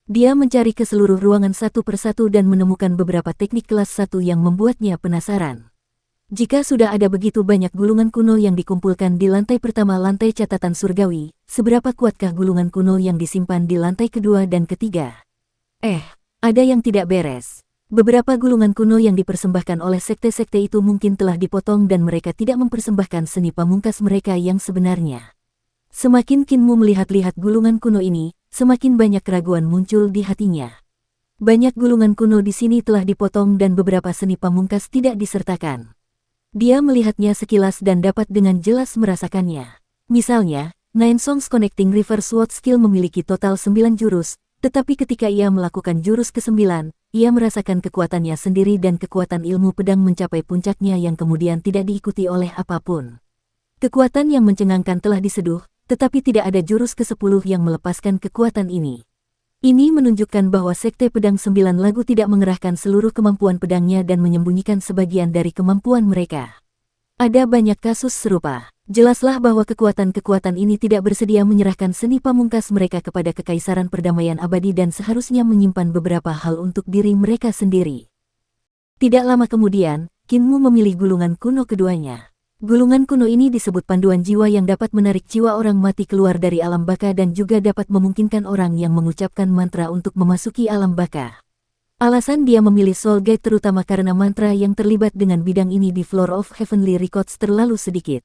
Dia mencari ke seluruh ruangan satu persatu dan menemukan beberapa teknik kelas 1 yang membuatnya penasaran. Jika sudah ada begitu banyak gulungan kuno yang dikumpulkan di lantai pertama lantai catatan surgawi, seberapa kuatkah gulungan kuno yang disimpan di lantai kedua dan ketiga? Ada yang tidak beres. Beberapa gulungan kuno yang dipersembahkan oleh sekte-sekte itu mungkin telah dipotong dan mereka tidak mempersembahkan seni pamungkas mereka yang sebenarnya. Semakin Qin Mu melihat-lihat gulungan kuno ini, semakin banyak keraguan muncul di hatinya. Banyak gulungan kuno di sini telah dipotong dan beberapa seni pamungkas tidak disertakan. Dia melihatnya sekilas dan dapat dengan jelas merasakannya. Misalnya, Nine Songs Connecting River Sword Skill memiliki total 9 jurus, tetapi ketika ia melakukan jurus ke-9, ia merasakan kekuatannya sendiri dan kekuatan ilmu pedang mencapai puncaknya yang kemudian tidak diikuti oleh apapun. Kekuatan yang mencengangkan telah diseduh, tetapi tidak ada jurus ke-10 yang melepaskan kekuatan ini. Ini menunjukkan bahwa Sekte Pedang 9 Lagu tidak mengerahkan seluruh kemampuan pedangnya dan menyembunyikan sebagian dari kemampuan mereka. Ada banyak kasus serupa. Jelaslah bahwa kekuatan-kekuatan ini tidak bersedia menyerahkan seni pamungkas mereka kepada Kekaisaran Perdamaian Abadi dan seharusnya menyimpan beberapa hal untuk diri mereka sendiri. Tidak lama kemudian, Qin Mu memilih gulungan kuno keduanya. Gulungan kuno ini disebut panduan jiwa yang dapat menarik jiwa orang mati keluar dari alam baka dan juga dapat memungkinkan orang yang mengucapkan mantra untuk memasuki alam baka. Alasan dia memilih Soul Gate terutama karena mantra yang terlibat dengan bidang ini di Floor of Heavenly Records terlalu sedikit.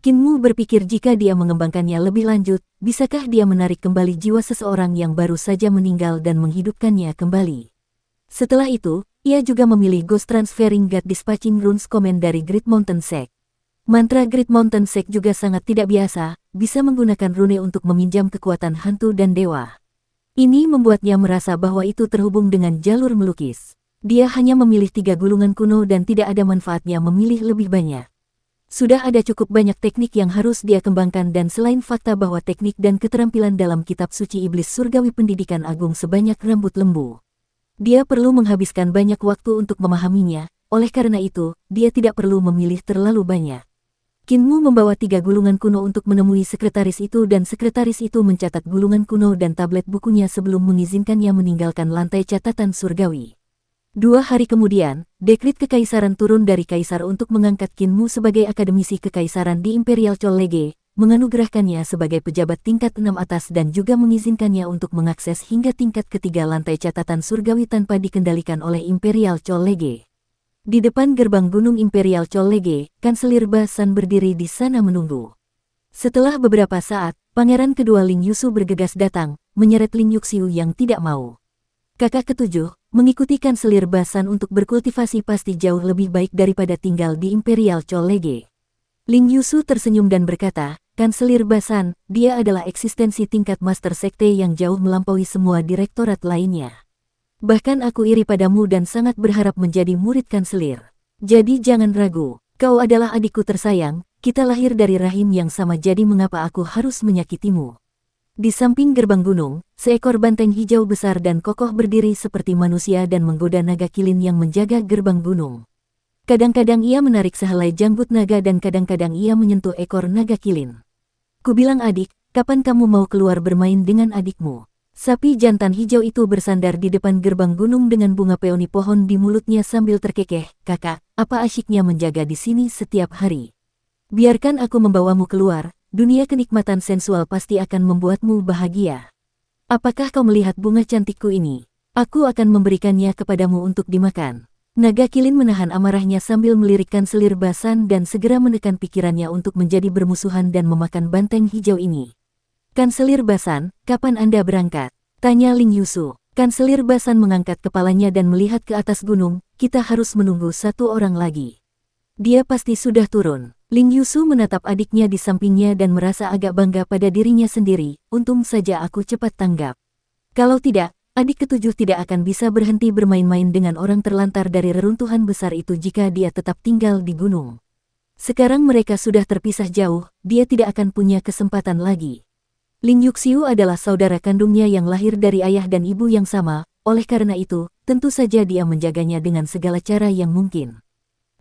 Qin Mu berpikir jika dia mengembangkannya lebih lanjut, bisakah dia menarik kembali jiwa seseorang yang baru saja meninggal dan menghidupkannya kembali. Setelah itu, ia juga memilih Ghost Transferring God Dispatching Runes Command dari Great Mountain Sect. Mantra Great Mountain Sect juga sangat tidak biasa, bisa menggunakan rune untuk meminjam kekuatan hantu dan dewa. Ini membuatnya merasa bahwa itu terhubung dengan jalur melukis. Dia hanya memilih 3 gulungan kuno dan tidak ada manfaatnya memilih lebih banyak. Sudah ada cukup banyak teknik yang harus dia kembangkan dan selain fakta bahwa teknik dan keterampilan dalam kitab suci iblis surgawi pendidikan agung sebanyak rambut lembu. Dia perlu menghabiskan banyak waktu untuk memahaminya, oleh karena itu, dia tidak perlu memilih terlalu banyak. Kinmu membawa 3 gulungan kuno untuk menemui sekretaris itu dan sekretaris itu mencatat gulungan kuno dan tablet bukunya sebelum mengizinkannya meninggalkan lantai catatan surgawi. 2 hari kemudian, dekrit kekaisaran turun dari kaisar untuk mengangkat Kinmu sebagai akademisi kekaisaran di Imperial College, menganugerahkannya sebagai pejabat tingkat 6 atas dan juga mengizinkannya untuk mengakses hingga tingkat ketiga lantai catatan surgawi tanpa dikendalikan oleh Imperial College. Di depan gerbang Gunung Imperial College, Kanselir Basan berdiri di sana menunggu. Setelah beberapa saat, pangeran kedua Ling Yusu bergegas datang, menyeret Ling Yuxiu yang tidak mau. Kakak ketujuh, mengikuti Kanselir Basan untuk berkultivasi pasti jauh lebih baik daripada tinggal di Imperial College. Ling Yusu tersenyum dan berkata, Kanselir Basan, dia adalah eksistensi tingkat master sekte yang jauh melampaui semua direktorat lainnya. Bahkan aku iri padamu dan sangat berharap menjadi murid kanselir. Jadi jangan ragu, kau adalah adikku tersayang, kita lahir dari rahim yang sama jadi mengapa aku harus menyakitimu. Di samping gerbang gunung, seekor banteng hijau besar dan kokoh berdiri seperti manusia dan menggoda naga kilin yang menjaga gerbang gunung. Kadang-kadang ia menarik sehelai janggut naga dan kadang-kadang ia menyentuh ekor naga kilin. Kubilang adik, kapan kamu mau keluar bermain dengan adikmu? Sapi jantan hijau itu bersandar di depan gerbang gunung dengan bunga peoni pohon di mulutnya sambil terkekeh, kakak, apa asyiknya menjaga di sini setiap hari? Biarkan aku membawamu keluar. Dunia kenikmatan sensual pasti akan membuatmu bahagia. Apakah kau melihat bunga cantikku ini? Aku akan memberikannya kepadamu untuk dimakan. Naga kilin menahan amarahnya sambil melirik Kanselir Basan dan segera menekan pikirannya untuk menjadi bermusuhan dan memakan banteng hijau ini. Kanselir Basan, kapan Anda berangkat? Tanya Ling Yusu. Kanselir Basan mengangkat kepalanya dan melihat ke atas gunung, kita harus menunggu 1 orang lagi. Dia pasti sudah turun. Ling Yusu menatap adiknya di sampingnya dan merasa agak bangga pada dirinya sendiri, untung saja aku cepat tanggap. Kalau tidak, adik ketujuh tidak akan bisa berhenti bermain-main dengan orang terlantar dari reruntuhan besar itu jika dia tetap tinggal di gunung. Sekarang mereka sudah terpisah jauh, dia tidak akan punya kesempatan lagi. Ling Yuxiu adalah saudara kandungnya yang lahir dari ayah dan ibu yang sama, oleh karena itu, tentu saja dia menjaganya dengan segala cara yang mungkin.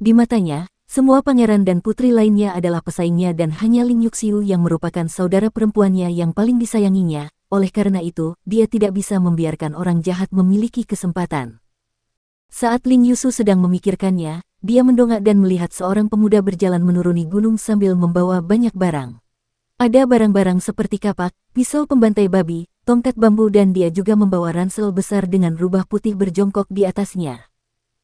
Di matanya, semua pangeran dan putri lainnya adalah pesaingnya dan hanya Ling Yuxiu yang merupakan saudara perempuannya yang paling disayanginya, oleh karena itu, dia tidak bisa membiarkan orang jahat memiliki kesempatan. Saat Ling Yusu sedang memikirkannya, dia mendongak dan melihat seorang pemuda berjalan menuruni gunung sambil membawa banyak barang. Ada barang-barang seperti kapak, pisau pembantai babi, tongkat bambu dan dia juga membawa ransel besar dengan rubah putih berjongkok di atasnya.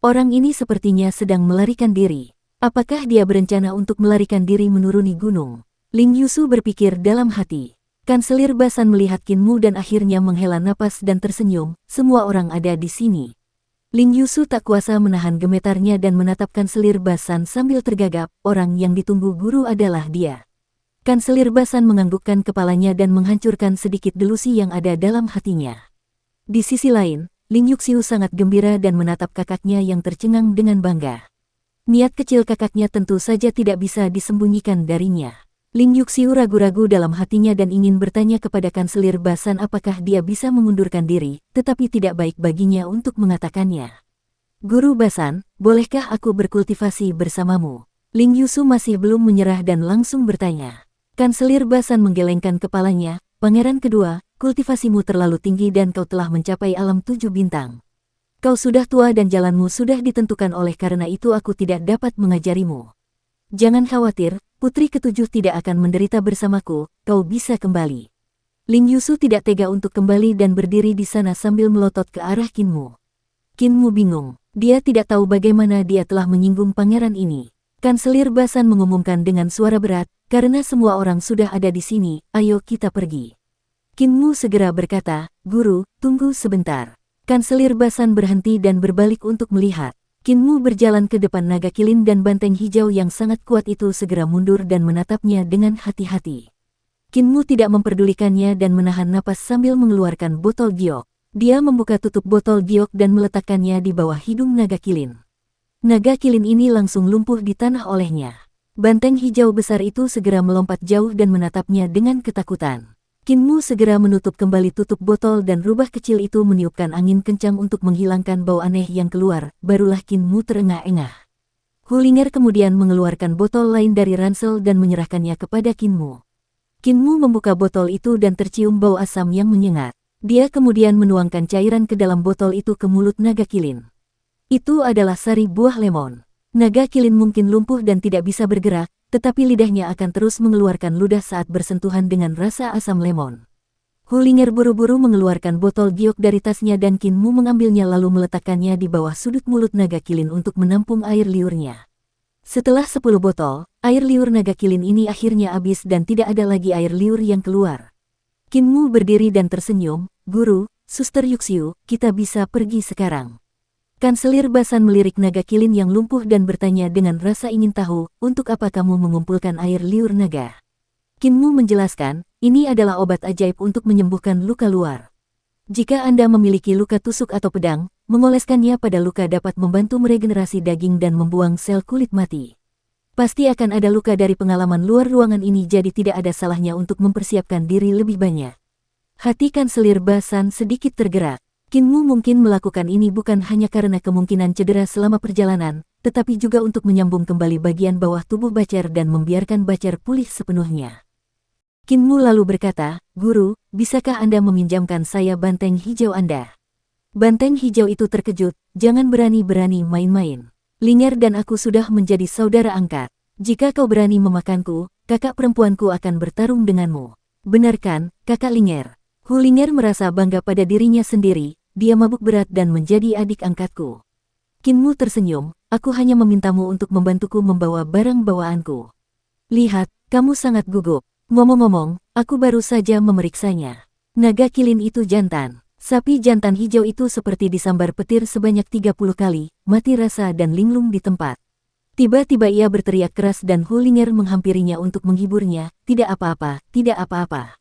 Orang ini sepertinya sedang melarikan diri. Apakah dia berencana untuk melarikan diri menuruni gunung? Ling Yusu berpikir dalam hati. Kanselir Basan melihat Kinmu dan akhirnya menghela napas dan tersenyum, semua orang ada di sini. Ling Yusu tak kuasa menahan gemetarnya dan menatap Kanselir Basan sambil tergagap, orang yang ditunggu guru adalah dia. Kanselir Basan menganggukkan kepalanya dan menghancurkan sedikit delusi yang ada dalam hatinya. Di sisi lain, Ling Yuxiu sangat gembira dan menatap kakaknya yang tercengang dengan bangga. Niat kecil kakaknya tentu saja tidak bisa disembunyikan darinya. Ling Yuxiu ragu-ragu dalam hatinya dan ingin bertanya kepada Kanselir Basan apakah dia bisa mengundurkan diri, tetapi tidak baik baginya untuk mengatakannya. Guru Basan, bolehkah aku berkultivasi bersamamu? Ling Yusu masih belum menyerah dan langsung bertanya. Kanselir Basan menggelengkan kepalanya, pangeran kedua, kultivasimu terlalu tinggi dan kau telah mencapai alam 7 bintang. Kau sudah tua dan jalanmu sudah ditentukan oleh karena itu aku tidak dapat mengajarimu. Jangan khawatir, putri ketujuh tidak akan menderita bersamaku, kau bisa kembali. Ling Yusu tidak tega untuk kembali dan berdiri di sana sambil melotot ke arah Kinmu. Kinmu bingung, dia tidak tahu bagaimana dia telah menyinggung pangeran ini. Kanselir Basan mengumumkan dengan suara berat, karena semua orang sudah ada di sini, ayo kita pergi. Kinmu segera berkata, guru, tunggu sebentar. Kanselir Basan berhenti dan berbalik untuk melihat. Kinmu berjalan ke depan naga kilin dan banteng hijau yang sangat kuat itu segera mundur dan menatapnya dengan hati-hati. Kinmu tidak memperdulikannya dan menahan napas sambil mengeluarkan botol giok. Dia membuka tutup botol giok dan meletakkannya di bawah hidung naga kilin. Naga kilin ini langsung lumpuh di tanah olehnya. Banteng hijau besar itu segera melompat jauh dan menatapnya dengan ketakutan. Kinmu segera menutup kembali tutup botol dan rubah kecil itu meniupkan angin kencang untuk menghilangkan bau aneh yang keluar, barulah Kinmu terengah-engah. Hulinger kemudian mengeluarkan botol lain dari ransel dan menyerahkannya kepada Kinmu. Kinmu membuka botol itu dan tercium bau asam yang menyengat. Dia kemudian menuangkan cairan ke dalam botol itu ke mulut naga kilin. Itu adalah sari buah lemon. Naga kilin mungkin lumpuh dan tidak bisa bergerak, tetapi lidahnya akan terus mengeluarkan ludah saat bersentuhan dengan rasa asam lemon. Hulinger buru-buru mengeluarkan botol giok dari tasnya dan Kinmu mengambilnya lalu meletakkannya di bawah sudut mulut naga kilin untuk menampung air liurnya. Setelah 10 botol, air liur naga kilin ini akhirnya habis dan tidak ada lagi air liur yang keluar. Kinmu berdiri dan tersenyum, "Guru, Suster Yuxiu, kita bisa pergi sekarang." Kanselir Basan melirik naga kilin yang lumpuh dan bertanya dengan rasa ingin tahu, "Untuk apa kamu mengumpulkan air liur naga?" Kinmu menjelaskan, "Ini adalah obat ajaib untuk menyembuhkan luka luar. Jika Anda memiliki luka tusuk atau pedang, mengoleskannya pada luka dapat membantu meregenerasi daging dan membuang sel kulit mati. Pasti akan ada luka dari pengalaman luar ruangan ini, jadi tidak ada salahnya untuk mempersiapkan diri lebih banyak." Hati Kanselir Basan sedikit tergerak. Kinmu mungkin melakukan ini bukan hanya karena kemungkinan cedera selama perjalanan, tetapi juga untuk menyambung kembali bagian bawah tubuh Bacer dan membiarkan Bacer pulih sepenuhnya. Kinmu lalu berkata, "Guru, bisakah Anda meminjamkan saya banteng hijau Anda?" Banteng hijau itu terkejut, "Jangan berani-berani main-main. Linger dan aku sudah menjadi saudara angkat. Jika kau berani memakanku, kakak perempuanku akan bertarung denganmu. Benar kan, kakak Linger?" Hulinger merasa bangga pada dirinya sendiri. Dia mabuk berat dan menjadi adik angkatku. Kinmu tersenyum, "Aku hanya memintamu untuk membantuku membawa barang bawaanku. Lihat, kamu sangat gugup. Ngomong-ngomong, aku baru saja memeriksanya. Naga kilin itu jantan. Sapi jantan hijau itu seperti disambar petir sebanyak 30 kali, mati rasa dan linglung di tempat." Tiba-tiba ia berteriak keras dan Hulinger menghampirinya untuk menghiburnya, "Tidak apa-apa, tidak apa-apa.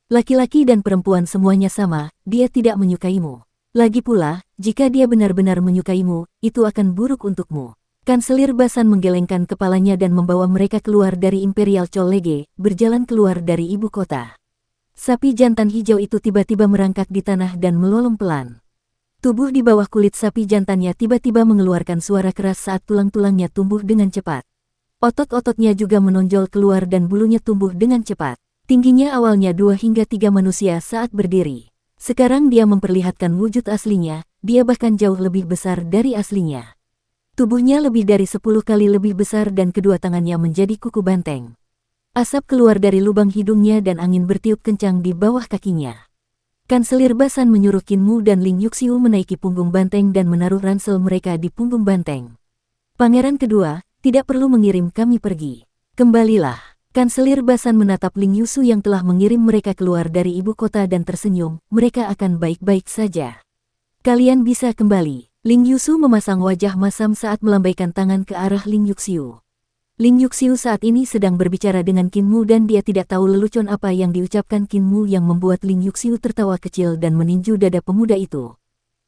Laki-laki dan perempuan semuanya sama, dia tidak menyukaimu. Lagi pula, jika dia benar-benar menyukaimu, itu akan buruk untukmu." Kanselir Basan menggelengkan kepalanya dan membawa mereka keluar dari Imperial College, berjalan keluar dari ibu kota. Sapi jantan hijau itu tiba-tiba merangkak di tanah dan melolong pelan. Tubuh di bawah kulit sapi jantannya tiba-tiba mengeluarkan suara keras saat tulang-tulangnya tumbuh dengan cepat. Otot-ototnya juga menonjol keluar dan bulunya tumbuh dengan cepat. Tingginya awalnya 2 hingga 3 manusia saat berdiri. Sekarang dia memperlihatkan wujud aslinya, dia bahkan jauh lebih besar dari aslinya. Tubuhnya lebih dari 10 kali lebih besar dan kedua tangannya menjadi kuku banteng. Asap keluar dari lubang hidungnya dan angin bertiup kencang di bawah kakinya. Kanselir Basan menyuruh Kinmu dan Ling Yuxiu menaiki punggung banteng dan menaruh ransel mereka di punggung banteng. "Pangeran kedua, tidak perlu mengirim kami pergi. Kembalilah." Kanselir Basan menatap Ling Yuxiu yang telah mengirim mereka keluar dari ibu kota dan tersenyum, "Mereka akan baik-baik saja. Kalian bisa kembali." Ling Yuxiu memasang wajah masam saat melambaikan tangan ke arah Ling Yuxiu. Ling Yuxiu saat ini sedang berbicara dengan Kinmu dan dia tidak tahu lelucon apa yang diucapkan Kinmu yang membuat Ling Yuxiu tertawa kecil dan meninju dada pemuda itu.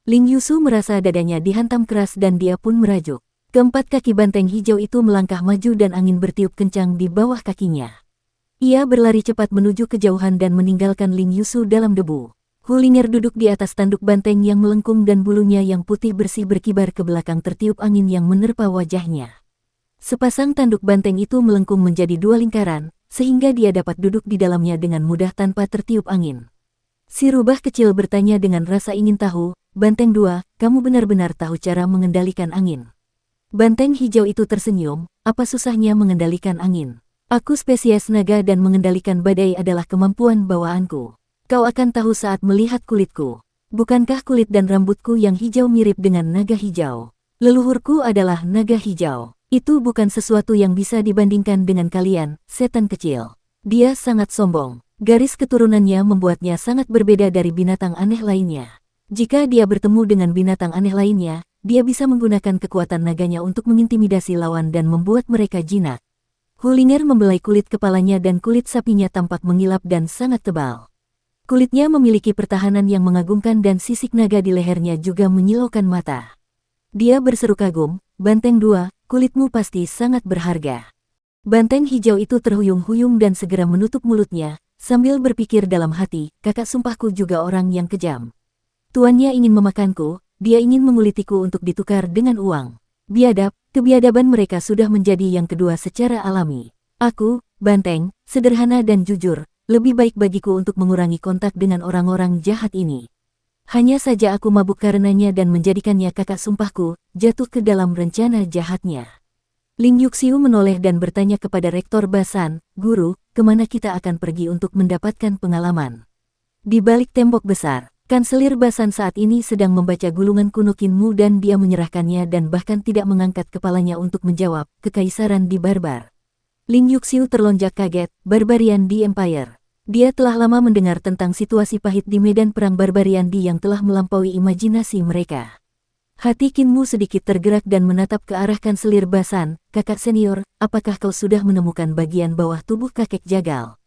Ling Yuxiu merasa dadanya dihantam keras dan dia pun merajuk. Keempat kaki banteng hijau itu melangkah maju dan angin bertiup kencang di bawah kakinya. Ia berlari cepat menuju kejauhan dan meninggalkan Ling Yuxiu dalam debu. Hulinger duduk di atas tanduk banteng yang melengkung dan bulunya yang putih bersih berkibar ke belakang tertiup angin yang menerpa wajahnya. Sepasang tanduk banteng itu melengkung menjadi 2 lingkaran, sehingga dia dapat duduk di dalamnya dengan mudah tanpa tertiup angin. Si rubah kecil bertanya dengan rasa ingin tahu, "Banteng 2, kamu benar-benar tahu cara mengendalikan angin?" Banteng hijau itu tersenyum, "Apa susahnya mengendalikan angin? Aku spesies naga dan mengendalikan badai adalah kemampuan bawaanku. Kau akan tahu saat melihat kulitku. Bukankah kulit dan rambutku yang hijau mirip dengan naga hijau? Leluhurku adalah naga hijau. Itu bukan sesuatu yang bisa dibandingkan dengan kalian, setan kecil." Dia sangat sombong. Garis keturunannya membuatnya sangat berbeda dari binatang aneh lainnya. Jika dia bertemu dengan binatang aneh lainnya, dia bisa menggunakan kekuatan naganya untuk mengintimidasi lawan dan membuat mereka jinak. Hulinger membelai kulit kepalanya dan kulit sapinya tampak mengilap dan sangat tebal. Kulitnya memiliki pertahanan yang mengagumkan dan sisik naga di lehernya juga menyilaukan mata. Dia berseru kagum, "Banteng 2, kulitmu pasti sangat berharga." Banteng hijau itu terhuyung-huyung dan segera menutup mulutnya, sambil berpikir dalam hati, kakak sumpahku juga orang yang kejam. Tuannya ingin memakanku, dia ingin mengulitiku untuk ditukar dengan uang. Biadab, kebiadaban mereka sudah menjadi yang kedua secara alami. Aku, Banteng, sederhana dan jujur, lebih baik bagiku untuk mengurangi kontak dengan orang-orang jahat ini. Hanya saja aku mabuk karenanya dan menjadikannya kakak sumpahku, jatuh ke dalam rencana jahatnya. Ling Yuxiu menoleh dan bertanya kepada Rektor Basan, Guru, kemana kita akan pergi untuk mendapatkan pengalaman? Di balik tembok besar, Kanselir Basan saat ini sedang membaca gulungan kuno Qinmu dan dia menyerahkannya dan bahkan tidak mengangkat kepalanya untuk menjawab, kekaisaran di Barbar. Ling Yuxiu terlonjak kaget, Barbarian di Empire. Dia telah lama mendengar tentang situasi pahit di medan perang Barbarian di yang telah melampaui imajinasi mereka. Hati Qinmu sedikit tergerak dan menatap ke arah Kanselir Basan, kakak senior, apakah kau sudah menemukan bagian bawah tubuh kakek jagal?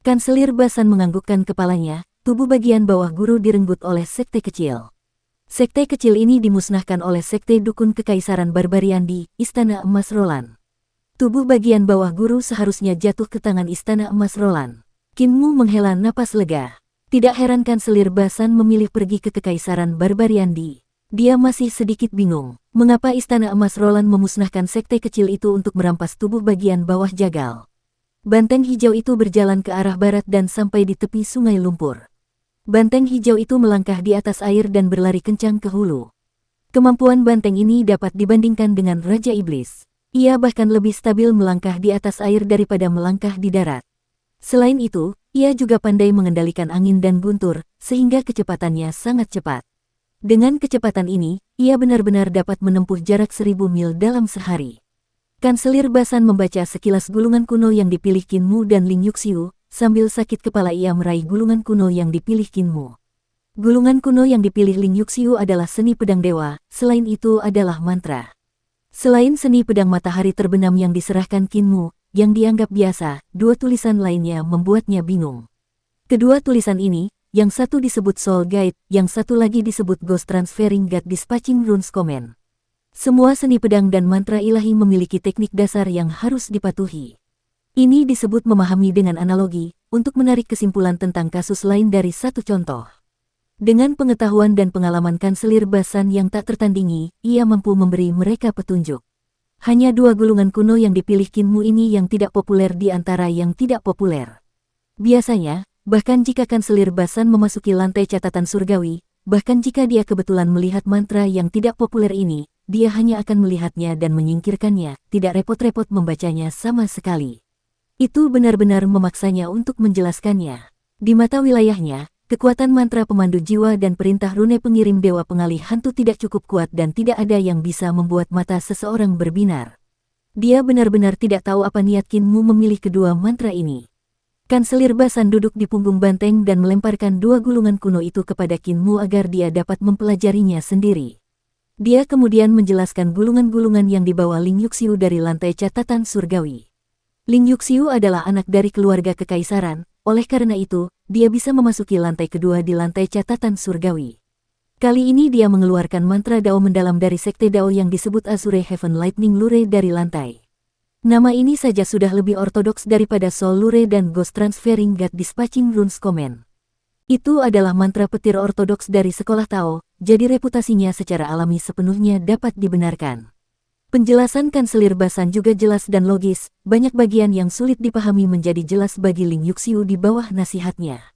Kanselir Basan menganggukkan kepalanya, tubuh bagian bawah guru direnggut oleh sekte kecil. Sekte kecil ini dimusnahkan oleh sekte dukun kekaisaran Barbarian di Istana Emas Roland. Tubuh bagian bawah guru seharusnya jatuh ke tangan Istana Emas Roland. Qinmu menghela napas lega. Tidak heran Kanselir Basan memilih pergi ke kekaisaran Barbarian di. Dia masih sedikit bingung, mengapa Istana Emas Roland memusnahkan sekte kecil itu untuk merampas tubuh bagian bawah jagal. Banteng hijau itu berjalan ke arah barat dan sampai di tepi sungai lumpur. Banteng hijau itu melangkah di atas air dan berlari kencang ke hulu. Kemampuan banteng ini dapat dibandingkan dengan Raja Iblis. Ia bahkan lebih stabil melangkah di atas air daripada melangkah di darat. Selain itu, ia juga pandai mengendalikan angin dan guntur, sehingga kecepatannya sangat cepat. Dengan kecepatan ini, ia benar-benar dapat menempuh jarak 1000 mil dalam sehari. Kanselir Basan membaca sekilas gulungan kuno yang dipilih Qinmu dan Ling Yuxiu, sambil sakit kepala ia meraih gulungan kuno yang dipilih Qinmu. Gulungan kuno yang dipilih Ling Yuxiu adalah seni pedang dewa, selain itu adalah mantra. Selain seni pedang matahari terbenam yang diserahkan Qinmu, yang dianggap biasa, dua tulisan lainnya membuatnya bingung. Kedua tulisan ini, yang satu disebut Soul Guide, yang satu lagi disebut Ghost Transferring God Dispatching Runes Command. Semua seni pedang dan mantra ilahi memiliki teknik dasar yang harus dipatuhi. Ini disebut memahami dengan analogi, untuk menarik kesimpulan tentang kasus lain dari satu contoh. Dengan pengetahuan dan pengalaman Kanselir Basan yang tak tertandingi, ia mampu memberi mereka petunjuk. Hanya dua gulungan kuno yang dipilih Qinmu ini yang tidak populer di antara yang tidak populer. Biasanya, bahkan jika Kanselir Basan memasuki lantai catatan surgawi, bahkan jika dia kebetulan melihat mantra yang tidak populer ini, dia hanya akan melihatnya dan menyingkirkannya, tidak repot-repot membacanya sama sekali. Itu benar-benar memaksanya untuk menjelaskannya. Di mata wilayahnya, kekuatan mantra pemandu jiwa dan perintah rune pengirim dewa pengalih hantu tidak cukup kuat dan tidak ada yang bisa membuat mata seseorang berbinar. Dia benar-benar tidak tahu apa niat Qinmu memilih kedua mantra ini. Kanselir Basan duduk di punggung banteng dan melemparkan dua gulungan kuno itu kepada Qinmu agar dia dapat mempelajarinya sendiri. Dia kemudian menjelaskan gulungan-gulungan yang dibawa Ling Yuxiu dari lantai catatan surgawi. Ling Yuxiu adalah anak dari keluarga kekaisaran, oleh karena itu, dia bisa memasuki lantai kedua di lantai catatan surgawi. Kali ini dia mengeluarkan mantra Dao mendalam dari sekte Dao yang disebut Azure Heaven Lightning Lure dari lantai. Nama ini saja sudah lebih ortodoks daripada Soul Lure dan Ghost Transferring God Dispatching Runes Command. Itu adalah mantra petir ortodoks dari sekolah Tao, jadi reputasinya secara alami sepenuhnya dapat dibenarkan. Penjelasan Kanselir Basan juga jelas dan logis, banyak bagian yang sulit dipahami menjadi jelas bagi Ling Yuxiu di bawah nasihatnya.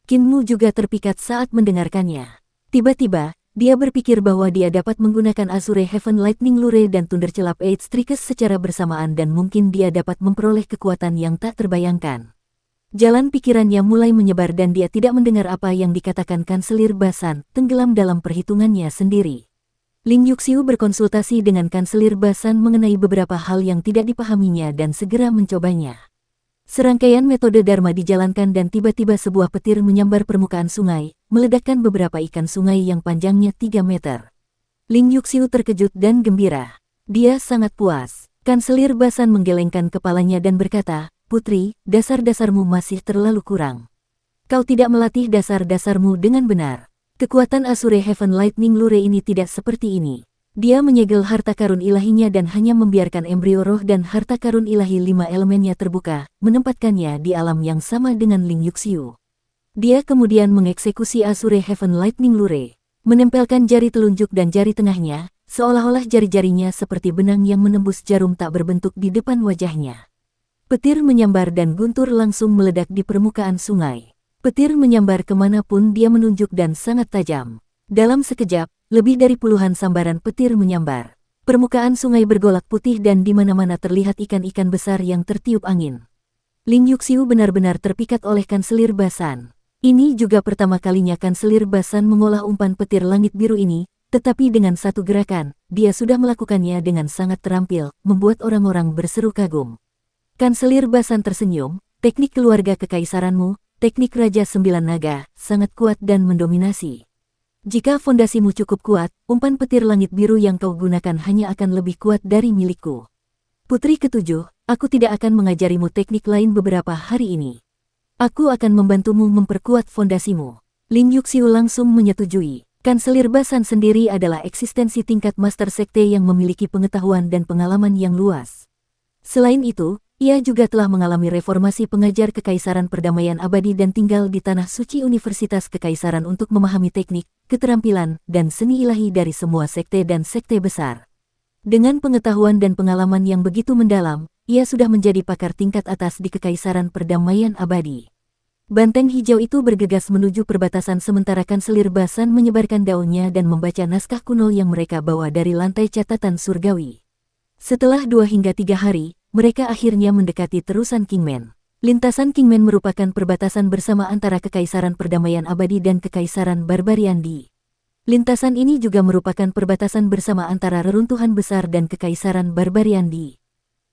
Qinmu juga terpikat saat mendengarkannya. Tiba-tiba, dia berpikir bahwa dia dapat menggunakan Azure Heaven Lightning Lure dan Thundercelap Eight Strikes secara bersamaan dan mungkin dia dapat memperoleh kekuatan yang tak terbayangkan. Jalan pikirannya mulai menyebar dan dia tidak mendengar apa yang dikatakan Kanselir Basan, tenggelam dalam perhitungannya sendiri. Ling Yuxiu berkonsultasi dengan Kanselir Basan mengenai beberapa hal yang tidak dipahaminya dan segera mencobanya. Serangkaian metode Dharma dijalankan dan tiba-tiba sebuah petir menyambar permukaan sungai, meledakkan beberapa ikan sungai yang panjangnya 3 meter. Ling Yuxiu terkejut dan gembira. Dia sangat puas. Kanselir Basan menggelengkan kepalanya dan berkata, "Putri, dasar-dasarmu masih terlalu kurang. Kau tidak melatih dasar-dasarmu dengan benar. Kekuatan Azure Heaven Lightning Lure ini tidak seperti ini. Dia menyegel harta karun ilahinya dan hanya membiarkan embrio roh dan harta karun ilahi 5 elemennya terbuka, menempatkannya di alam yang sama dengan Ling Yuxiu. Dia kemudian mengeksekusi Azure Heaven Lightning Lure, menempelkan jari telunjuk dan jari tengahnya, seolah-olah jari-jarinya seperti benang yang menembus jarum tak berbentuk di depan wajahnya. Petir menyambar dan guntur langsung meledak di permukaan sungai. Petir menyambar kemanapun dia menunjuk dan sangat tajam. Dalam sekejap, lebih dari puluhan sambaran petir menyambar. Permukaan sungai bergolak putih dan di mana-mana terlihat ikan-ikan besar yang tertiup angin. Ling Yuxiu benar-benar terpikat oleh Kanselir Basan. Ini juga pertama kalinya Kanselir Basan mengolah umpan petir langit biru ini, tetapi dengan satu gerakan, dia sudah melakukannya dengan sangat terampil, membuat orang-orang berseru kagum. Kanselir Basan tersenyum, teknik keluarga kekaisaranmu, teknik Raja Sembilan Naga, sangat kuat dan mendominasi. Jika fondasimu cukup kuat, umpan petir langit biru yang kau gunakan hanya akan lebih kuat dari milikku. Putri ketujuh, aku tidak akan mengajarimu teknik lain beberapa hari ini. Aku akan membantumu memperkuat fondasimu. Ling Yuxiu langsung menyetujui. Kanselir Basan sendiri adalah eksistensi tingkat master sekte yang memiliki pengetahuan dan pengalaman yang luas. Selain itu, ia juga telah mengalami reformasi pengajar Kekaisaran Perdamaian Abadi dan tinggal di Tanah Suci Universitas Kekaisaran untuk memahami teknik, keterampilan, dan seni ilahi dari semua sekte dan sekte besar. Dengan pengetahuan dan pengalaman yang begitu mendalam, ia sudah menjadi pakar tingkat atas di Kekaisaran Perdamaian Abadi. Banteng hijau itu bergegas menuju perbatasan sementara Kanselir Basan menyebarkan daunnya dan membaca naskah kuno yang mereka bawa dari lantai catatan surgawi. Setelah 2 hingga 3 hari, mereka akhirnya mendekati terusan Kingman. Lintasan Kingman merupakan perbatasan bersama antara Kekaisaran Perdamaian Abadi dan Kekaisaran Barbariandi. Lintasan ini juga merupakan perbatasan bersama antara reruntuhan besar dan Kekaisaran Barbariandi.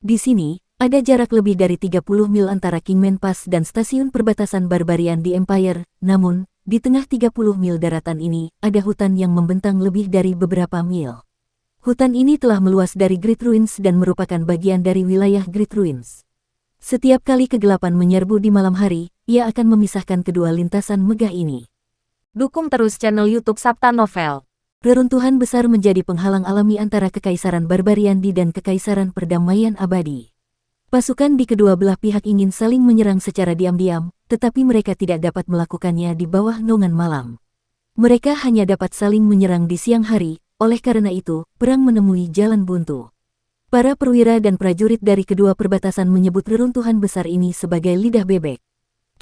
Di sini, ada jarak lebih dari 30 mil antara Kingman Pass dan stasiun perbatasan Barbariandi Empire, namun, di tengah 30 mil daratan ini, ada hutan yang membentang lebih dari beberapa mil. Hutan ini telah meluas dari Great Ruins dan merupakan bagian dari wilayah Great Ruins. Setiap kali kegelapan menyerbu di malam hari, ia akan memisahkan kedua lintasan megah ini. Dukung terus channel YouTube Sabta Novel. Reruntuhan besar menjadi penghalang alami antara Kekaisaran Barbariandi dan Kekaisaran Perdamaian Abadi. Pasukan di kedua belah pihak ingin saling menyerang secara diam-diam, tetapi mereka tidak dapat melakukannya di bawah naungan malam. Mereka hanya dapat saling menyerang di siang hari. Oleh karena itu, perang menemui jalan buntu. Para perwira dan prajurit dari kedua perbatasan menyebut reruntuhan besar ini sebagai lidah bebek.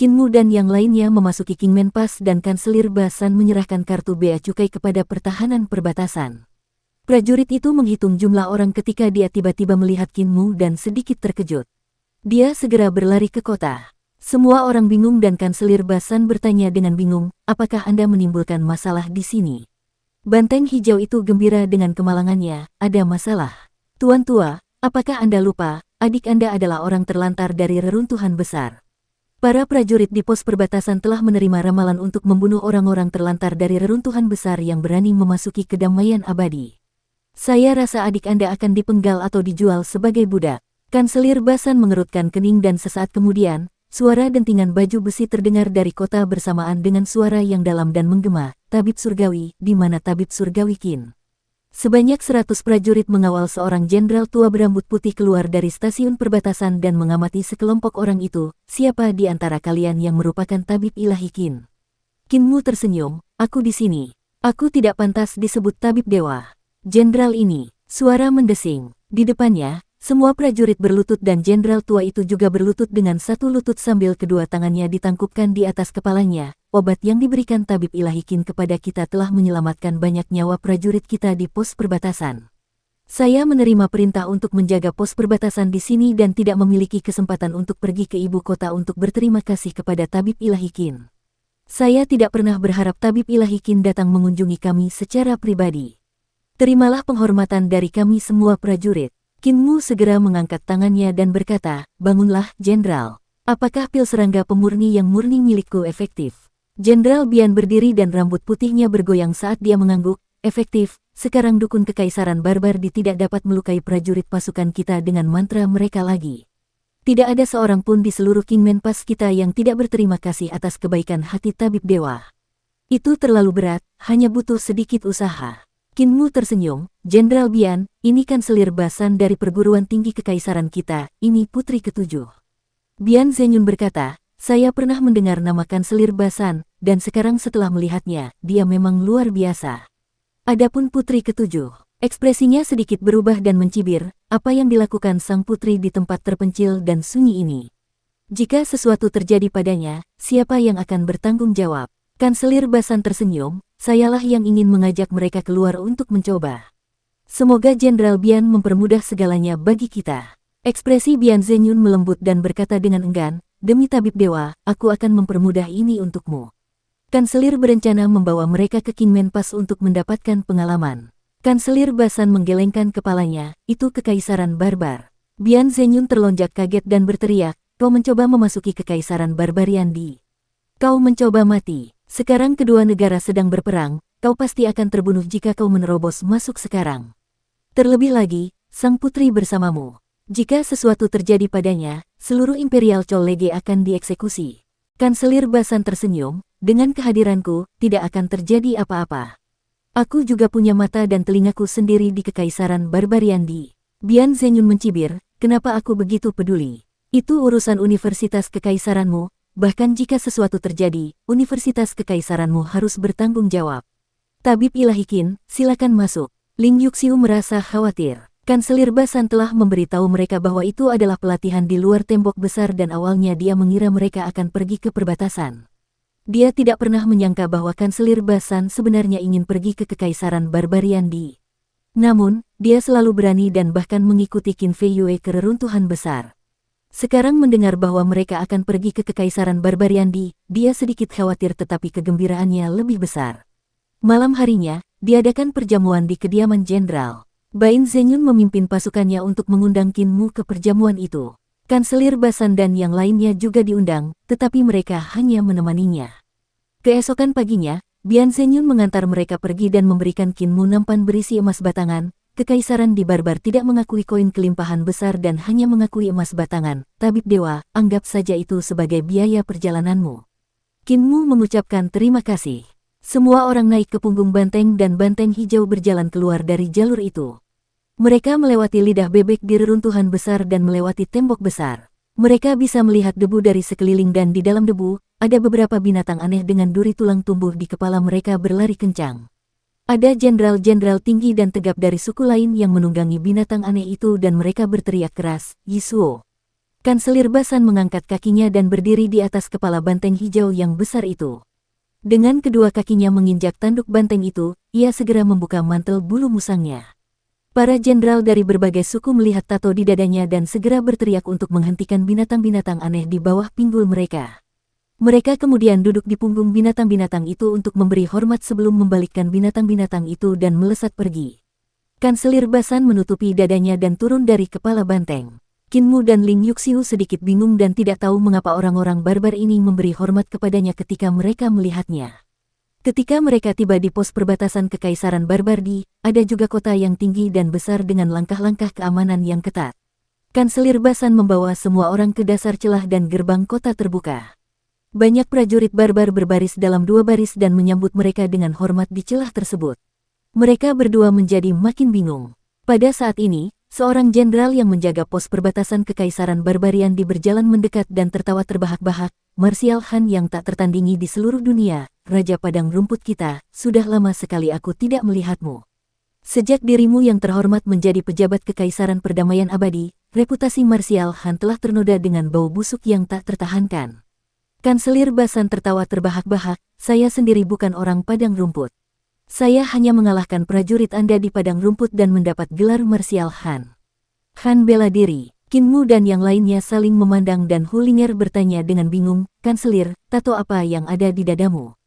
Kinmu dan yang lainnya memasuki Kingman Pass dan Kanselir Basan menyerahkan kartu bea cukai kepada pertahanan perbatasan. Prajurit itu menghitung jumlah orang ketika dia tiba-tiba melihat Kinmu dan sedikit terkejut. Dia segera berlari ke kota. Semua orang bingung dan Kanselir Basan bertanya dengan bingung, apakah Anda menimbulkan masalah di sini? Banteng hijau itu gembira dengan kemalangannya, ada masalah. Tuan tua, apakah Anda lupa, adik Anda adalah orang terlantar dari reruntuhan besar. Para prajurit di pos perbatasan telah menerima ramalan untuk membunuh orang-orang terlantar dari reruntuhan besar yang berani memasuki kedamaian abadi. Saya rasa adik Anda akan dipenggal atau dijual sebagai budak. Kanselir Basan mengerutkan kening dan sesaat kemudian, suara dentingan baju besi terdengar dari kota bersamaan dengan suara yang dalam dan menggema, Tabib Surgawi, di mana Tabib Surgawi Qin? Sebanyak 100 prajurit mengawal seorang jenderal tua berambut putih keluar dari stasiun perbatasan dan mengamati sekelompok orang itu, siapa di antara kalian yang merupakan Tabib Ilahi Qin? Qinmu tersenyum, aku di sini. Aku tidak pantas disebut Tabib Dewa. Jenderal ini, suara mendesing, di depannya, semua prajurit berlutut dan jenderal tua itu juga berlutut dengan satu lutut sambil kedua tangannya ditangkupkan di atas kepalanya. Obat yang diberikan Tabib Ilahi Qin kepada kita telah menyelamatkan banyak nyawa prajurit kita di pos perbatasan. Saya menerima perintah untuk menjaga pos perbatasan di sini dan tidak memiliki kesempatan untuk pergi ke ibu kota untuk berterima kasih kepada Tabib Ilahi Qin. Saya tidak pernah berharap Tabib Ilahi Qin datang mengunjungi kami secara pribadi. Terimalah penghormatan dari kami semua prajurit. Qinmu segera mengangkat tangannya dan berkata, bangunlah, Jenderal. Apakah pil serangga pemurni yang murni milikku efektif? Jenderal Bian berdiri dan rambut putihnya bergoyang saat dia mengangguk, efektif, sekarang dukun kekaisaran barbar tidak dapat melukai prajurit pasukan kita dengan mantra mereka lagi. Tidak ada seorang pun di seluruh Kingman Pass kita yang tidak berterima kasih atas kebaikan hati Tabib Dewa. Itu terlalu berat, hanya butuh sedikit usaha. Kinmu tersenyum, Jenderal Bian, ini Kanselir Basan dari perguruan tinggi kekaisaran kita, ini putri ketujuh. Bian Zenyun berkata, saya pernah mendengar nama Kanselir Basan, dan sekarang setelah melihatnya, dia memang luar biasa. Adapun putri ketujuh, ekspresinya sedikit berubah dan mencibir, apa yang dilakukan sang putri di tempat terpencil dan sunyi ini. Jika sesuatu terjadi padanya, siapa yang akan bertanggung jawab? Kanselir Basan tersenyum, sayalah yang ingin mengajak mereka keluar untuk mencoba. Semoga Jenderal Bian mempermudah segalanya bagi kita. Ekspresi Bian Zenyun melembut dan berkata dengan enggan, demi tabib dewa, aku akan mempermudah ini untukmu. Kanselir berencana membawa mereka ke Kinmenpas untuk mendapatkan pengalaman. Kanselir Basan menggelengkan kepalanya, itu kekaisaran barbar. Bian Zenyun terlonjak kaget dan berteriak, kau mencoba memasuki kekaisaran barbarian di. Kau mencoba mati. Sekarang kedua negara sedang berperang, kau pasti akan terbunuh jika kau menerobos masuk sekarang. Terlebih lagi, sang putri bersamamu. Jika sesuatu terjadi padanya, seluruh Imperial Chollege akan dieksekusi. Kanselir Basan tersenyum, dengan kehadiranku, tidak akan terjadi apa-apa. Aku juga punya mata dan telingaku sendiri di kekaisaran barbarian di. Bian Zenyun mencibir, kenapa aku begitu peduli? Itu urusan universitas kekaisaranmu. Bahkan jika sesuatu terjadi, universitas kekaisaranmu harus bertanggung jawab. Tabib Ilahi Qin, silakan masuk. Ling Yuxiu merasa khawatir. Kanselir Basan telah memberitahu mereka bahwa itu adalah pelatihan di luar tembok besar dan awalnya dia mengira mereka akan pergi ke perbatasan. Dia tidak pernah menyangka bahwa Kanselir Basan sebenarnya ingin pergi ke kekaisaran barbarian di. Namun, dia selalu berani dan bahkan mengikuti Qin Fei Yue ke reruntuhan besar. Sekarang mendengar bahwa mereka akan pergi ke kekaisaran barbarian di, dia sedikit khawatir tetapi kegembiraannya lebih besar. Malam harinya, diadakan perjamuan di kediaman jenderal. Bain Zenyun memimpin pasukannya untuk mengundang Kinmu ke perjamuan itu. Kanselir Basan dan yang lainnya juga diundang, tetapi mereka hanya menemaninya. Keesokan paginya, Bian Zenyun mengantar mereka pergi dan memberikan Kinmu nampan berisi emas batangan. Kekaisaran di Barbar tidak mengakui koin kelimpahan besar dan hanya mengakui emas batangan. Tabib dewa, anggap saja itu sebagai biaya perjalananmu. Kinmu mengucapkan terima kasih. Semua orang naik ke punggung banteng dan banteng hijau berjalan keluar dari jalur itu. Mereka melewati lidah bebek di reruntuhan besar dan melewati tembok besar. Mereka bisa melihat debu dari sekeliling dan di dalam debu, ada beberapa binatang aneh dengan duri tulang tumbuh di kepala mereka berlari kencang. Ada jenderal-jenderal tinggi dan tegap dari suku lain yang menunggangi binatang aneh itu dan mereka berteriak keras, Yisuo. Kanselir Basan mengangkat kakinya dan berdiri di atas kepala banteng hijau yang besar itu. Dengan kedua kakinya menginjak tanduk banteng itu, ia segera membuka mantel bulu musangnya. Para jenderal dari berbagai suku melihat tato di dadanya dan segera berteriak untuk menghentikan binatang-binatang aneh di bawah pinggul mereka. Mereka kemudian duduk di punggung binatang-binatang itu untuk memberi hormat sebelum membalikkan binatang-binatang itu dan melesat pergi. Kanselir Basan menutupi dadanya dan turun dari kepala banteng. Kinmu dan Ling Yuxiu sedikit bingung dan tidak tahu mengapa orang-orang barbar ini memberi hormat kepadanya ketika mereka melihatnya. Ketika mereka tiba di pos perbatasan kekaisaran Barbardi, ada juga kota yang tinggi dan besar dengan langkah-langkah keamanan yang ketat. Kanselir Basan membawa semua orang ke dasar celah dan gerbang kota terbuka. Banyak prajurit barbar berbaris dalam dua baris dan menyambut mereka dengan hormat di celah tersebut. Mereka berdua menjadi makin bingung. Pada saat ini, seorang jenderal yang menjaga pos perbatasan kekaisaran barbarian berjalan mendekat dan tertawa terbahak-bahak. Martial Han yang tak tertandingi di seluruh dunia, Raja Padang Rumput kita, sudah lama sekali aku tidak melihatmu. Sejak dirimu yang terhormat menjadi pejabat kekaisaran perdamaian abadi, reputasi Martial Han telah ternoda dengan bau busuk yang tak tertahankan. Kanselir Basan tertawa terbahak-bahak, saya sendiri bukan orang Padang Rumput. Saya hanya mengalahkan prajurit Anda di Padang Rumput dan mendapat gelar Martial Han. Han bela diri. Kinmu dan yang lainnya saling memandang dan Hulinger bertanya dengan bingung, Kanselir, tato apa yang ada di dadamu?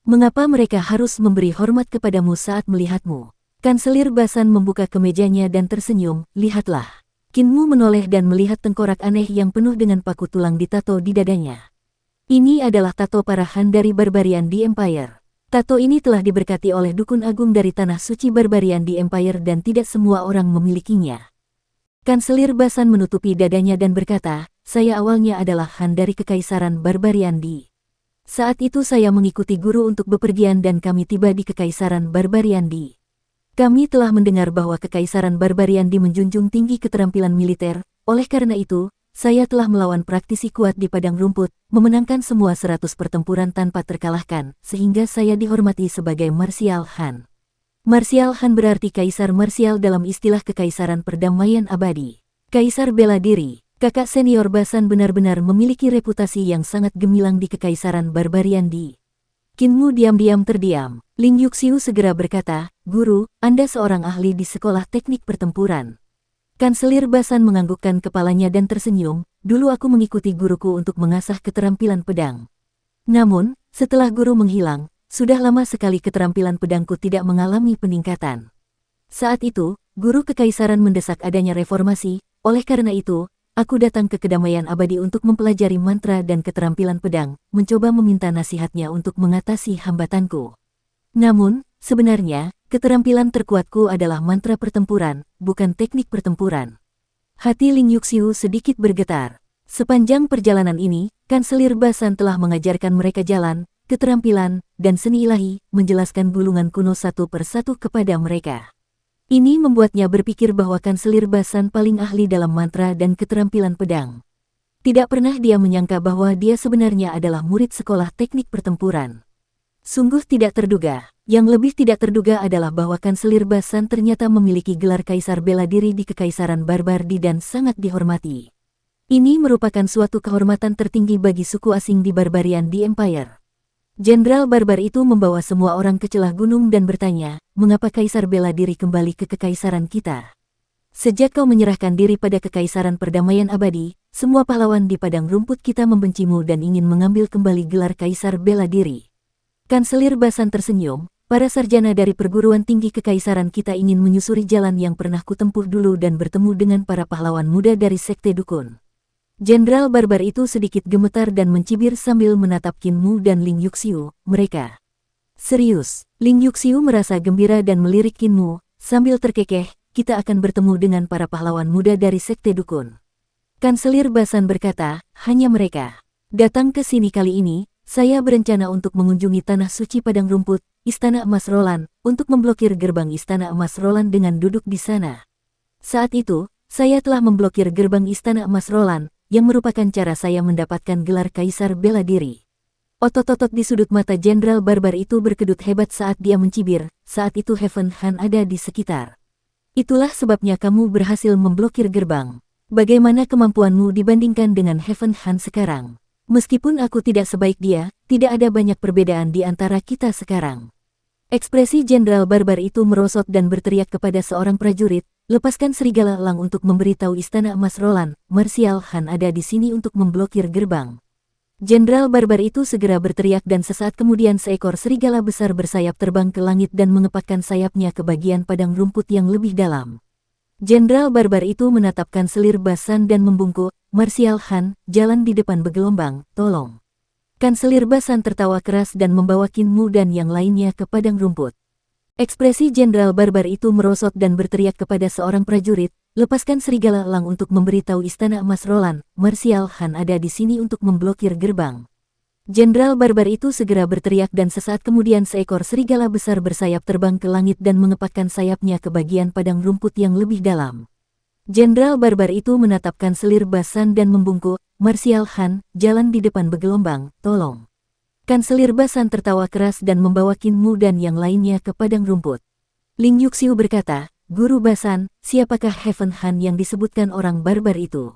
Mengapa mereka harus memberi hormat kepadamu saat melihatmu? Kanselir Basan membuka kemejanya dan tersenyum, lihatlah. Kinmu menoleh dan melihat tengkorak aneh yang penuh dengan paku tulang ditato di dadanya. Ini adalah tato para Han dari Barbarian di Empire. Tato ini telah diberkati oleh dukun agung dari tanah suci Barbarian di Empire dan tidak semua orang memilikinya. Kanselir Basan menutupi dadanya dan berkata, saya awalnya adalah Han dari Kekaisaran Barbarian di. Saat itu saya mengikuti guru untuk bepergian dan kami tiba di Kekaisaran Barbarian di. Kami telah mendengar bahwa Kekaisaran Barbarian menjunjung tinggi keterampilan militer, oleh karena itu, saya telah melawan praktisi kuat di padang rumput, memenangkan semua 100 pertempuran tanpa terkalahkan, sehingga saya dihormati sebagai Martial Han. Martial Han berarti kaisar marsial dalam istilah Kekaisaran Perdamaian Abadi. Kaisar bela diri, kakak senior Basan benar-benar memiliki reputasi yang sangat gemilang di Kekaisaran Barbarian di. Kinmu diam-diam terdiam. Ling Yuxiu segera berkata, "Guru, Anda seorang ahli di sekolah teknik pertempuran." Kanselir Basan menganggukkan kepalanya dan tersenyum, "Dulu aku mengikuti guruku untuk mengasah keterampilan pedang. Namun, setelah guru menghilang, sudah lama sekali keterampilan pedangku tidak mengalami peningkatan. Saat itu, guru kekaisaran mendesak adanya reformasi, oleh karena itu, aku datang ke kedamaian abadi untuk mempelajari mantra dan keterampilan pedang, mencoba meminta nasihatnya untuk mengatasi hambatanku. Namun, sebenarnya, keterampilan terkuatku adalah mantra pertempuran, bukan teknik pertempuran." Hati Ling Yuxiu sedikit bergetar. Sepanjang perjalanan ini, Kanselir Basan telah mengajarkan mereka jalan, keterampilan, dan seni ilahi, menjelaskan gulungan kuno satu persatu kepada mereka. Ini membuatnya berpikir bahwa Kanselir Basan paling ahli dalam mantra dan keterampilan pedang. Tidak pernah dia menyangka bahwa dia sebenarnya adalah murid sekolah teknik pertempuran. Sungguh tidak terduga. Yang lebih tidak terduga adalah bahwa Kanselir Basan ternyata memiliki gelar Kaisar Bela Diri di Kekaisaran Barbardi dan sangat dihormati. Ini merupakan suatu kehormatan tertinggi bagi suku asing di Barbarian di Empire. Jenderal Barbar itu membawa semua orang ke celah gunung dan bertanya, "Mengapa Kaisar Bela Diri kembali ke Kekaisaran kita? Sejak kau menyerahkan diri pada Kekaisaran Perdamaian Abadi, semua pahlawan di padang rumput kita membencimu dan ingin mengambil kembali gelar Kaisar Bela Diri." Kanselir Basan tersenyum, "Para sarjana dari perguruan tinggi Kekaisaran kita ingin menyusuri jalan yang pernah kutempuh dulu dan bertemu dengan para pahlawan muda dari Sekte Dukun." Jenderal Barbar itu sedikit gemetar dan mencibir sambil menatap Kinmu dan Ling Yuxiu, "Mereka serius." Ling Yuxiu merasa gembira dan melirik Kinmu, sambil terkekeh, "Kita akan bertemu dengan para pahlawan muda dari Sekte Dukun." Kanselir Basan berkata, "Hanya mereka. Datang ke sini kali ini, saya berencana untuk mengunjungi Tanah Suci Padang Rumput, Istana Emas Roland, untuk memblokir gerbang Istana Emas Roland dengan duduk di sana. Saat itu, saya telah memblokir gerbang Istana Emas Roland, yang merupakan cara saya mendapatkan gelar Kaisar Bela Diri." Otot-otot di sudut mata Jenderal Barbar itu berkedut hebat saat dia mencibir, "Saat itu Heaven Han ada di sekitar. Itulah sebabnya kamu berhasil memblokir gerbang. Bagaimana kemampuanmu dibandingkan dengan Heaven Han sekarang? Meskipun aku tidak sebaik dia, tidak ada banyak perbedaan di antara kita sekarang." Ekspresi Jenderal Barbar itu merosot dan berteriak kepada seorang prajurit, "Lepaskan serigala elang untuk memberitahu Istana Emas Roland, Martial Han ada di sini untuk memblokir gerbang." Jenderal Barbar itu segera berteriak dan sesaat kemudian seekor serigala besar bersayap terbang ke langit dan mengepakkan sayapnya ke bagian padang rumput yang lebih dalam. Jenderal Barbar itu menatap Kanselir Basan dan membungkuk, "Martial Han, jalan di depan bergelombang, tolong." Kanselir Basan tertawa keras dan membawa Kinmu dan yang lainnya ke padang rumput. Ekspresi Jenderal Barbar itu merosot dan berteriak kepada seorang prajurit, "Lepaskan serigala elang untuk memberitahu Istana Emas Roland, Martial Han ada di sini untuk memblokir gerbang." Jenderal Barbar itu segera berteriak dan sesaat kemudian seekor serigala besar bersayap terbang ke langit dan mengepakkan sayapnya ke bagian padang rumput yang lebih dalam. Jenderal Barbar itu menatap Kanselir Basan dan membungkuk, "Martial Han, jalan di depan bergelombang, tolong." Kanselir Basan tertawa keras dan membawa Kinmu dan yang lainnya ke padang rumput. Ling Yuxiu berkata, "Guru Basan, siapakah Heaven Han yang disebutkan orang barbar itu?"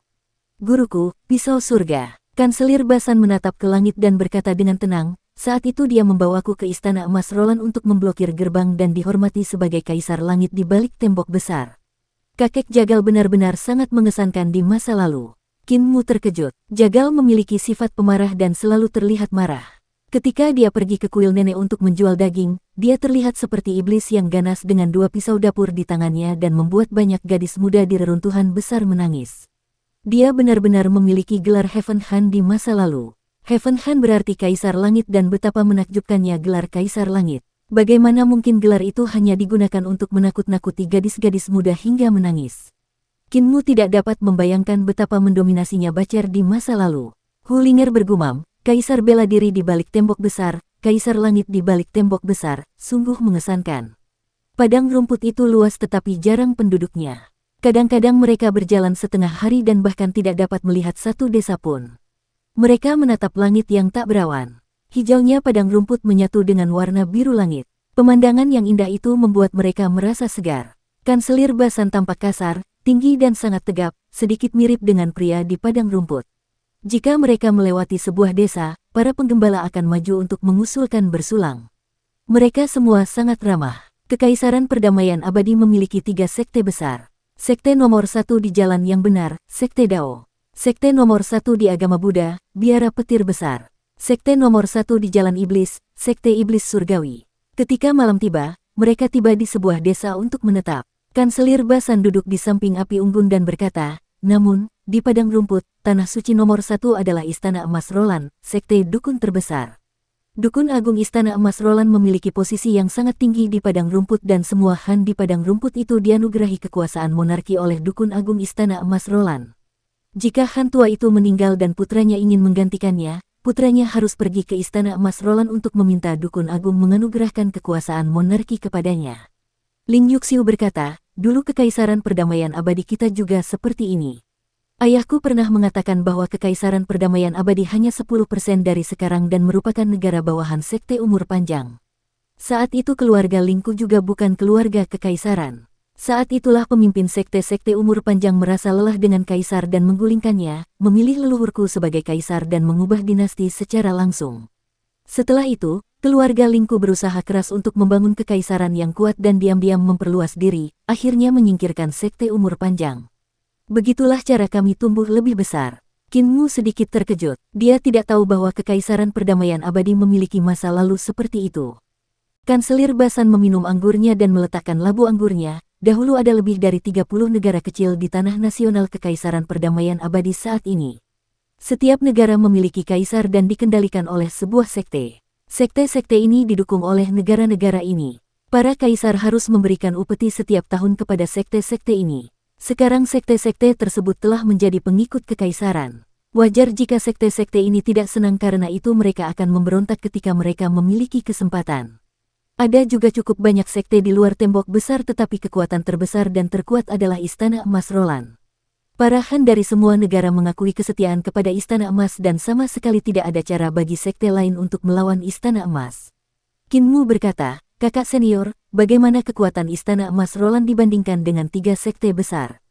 "Guruku, pisau surga." Kanselir Basan menatap ke langit dan berkata dengan tenang, "Saat itu dia membawaku ke Istana Emas Roland untuk memblokir gerbang dan dihormati sebagai Kaisar Langit di balik tembok besar. Kakek Jagal benar-benar sangat mengesankan di masa lalu." Kinmu terkejut. Jagal memiliki sifat pemarah dan selalu terlihat marah. Ketika dia pergi ke kuil nenek untuk menjual daging, dia terlihat seperti iblis yang ganas dengan dua pisau dapur di tangannya dan membuat banyak gadis muda di reruntuhan besar menangis. Dia benar-benar memiliki gelar Heaven Han di masa lalu. Heaven Han berarti Kaisar Langit dan betapa menakjubkannya gelar Kaisar Langit. Bagaimana mungkin gelar itu hanya digunakan untuk menakut-nakuti gadis-gadis muda hingga menangis? Kinmu tidak dapat membayangkan betapa mendominasinya Bacer di masa lalu. Hulinger bergumam, "Kaisar bela diri di balik tembok besar, Kaisar Langit di balik tembok besar, sungguh mengesankan." Padang rumput itu luas tetapi jarang penduduknya. Kadang-kadang mereka berjalan setengah hari dan bahkan tidak dapat melihat satu desa pun. Mereka menatap langit yang tak berawan. Hijaunya padang rumput menyatu dengan warna biru langit. Pemandangan yang indah itu membuat mereka merasa segar. Kanselir Basan tampak kasar, tinggi dan sangat tegap, sedikit mirip dengan pria di padang rumput. Jika mereka melewati sebuah desa, para penggembala akan maju untuk mengusulkan bersulang. Mereka semua sangat ramah. Kekaisaran Perdamaian Abadi memiliki 3 sekte besar. Sekte nomor 1 di jalan yang benar, Sekte Dao. Sekte nomor 1 di agama Buddha, Biara Petir Besar. Sekte nomor 1 di jalan iblis, Sekte Iblis Surgawi. Ketika malam tiba, mereka tiba di sebuah desa untuk menetap. Kanselir Basan duduk di samping api unggun dan berkata, namun, di padang rumput, tanah suci nomor 1 adalah Istana Emas Roland, sekte dukun terbesar. Dukun Agung Istana Emas Roland memiliki posisi yang sangat tinggi di padang rumput dan semua han di padang rumput itu dianugerahi kekuasaan monarki oleh Dukun Agung Istana Emas Roland. Jika han tua itu meninggal dan putranya ingin menggantikannya, putranya harus pergi ke Istana Emas Roland untuk meminta Dukun Agung menganugerahkan kekuasaan monarki kepadanya. Ling Yuxiu berkata, dulu Kekaisaran Perdamaian Abadi kita juga seperti ini. Ayahku pernah mengatakan bahwa Kekaisaran Perdamaian Abadi hanya 10% dari sekarang dan merupakan negara bawahan sekte umur panjang. Saat itu keluarga Lingku juga bukan keluarga kekaisaran. Saat itulah pemimpin sekte-sekte umur panjang merasa lelah dengan kaisar dan menggulingkannya, memilih leluhurku sebagai kaisar dan mengubah dinasti secara langsung. Setelah itu, keluarga Lingku berusaha keras untuk membangun kekaisaran yang kuat dan diam-diam memperluas diri, akhirnya menyingkirkan sekte umur panjang. Begitulah cara kami tumbuh lebih besar. Qin Mu sedikit terkejut, dia tidak tahu bahwa Kekaisaran Perdamaian Abadi memiliki masa lalu seperti itu. Kanselir Basan meminum anggurnya dan meletakkan labu anggurnya. Dahulu ada lebih dari 30 negara kecil di tanah nasional Kekaisaran Perdamaian Abadi saat ini. Setiap negara memiliki kaisar dan dikendalikan oleh sebuah sekte. Sekte-sekte ini didukung oleh negara-negara ini. Para kaisar harus memberikan upeti setiap tahun kepada sekte-sekte ini. Sekarang sekte-sekte tersebut telah menjadi pengikut kekaisaran. Wajar jika sekte-sekte ini tidak senang karena itu mereka akan memberontak ketika mereka memiliki kesempatan. Ada juga cukup banyak sekte di luar tembok besar tetapi kekuatan terbesar dan terkuat adalah Istana Emas Roland. Para han dari semua negara mengakui kesetiaan kepada Istana Emas dan sama sekali tidak ada cara bagi sekte lain untuk melawan Istana Emas. Qin Mu berkata, kakak senior, bagaimana kekuatan Istana Emas Roland dibandingkan dengan 3 sekte besar?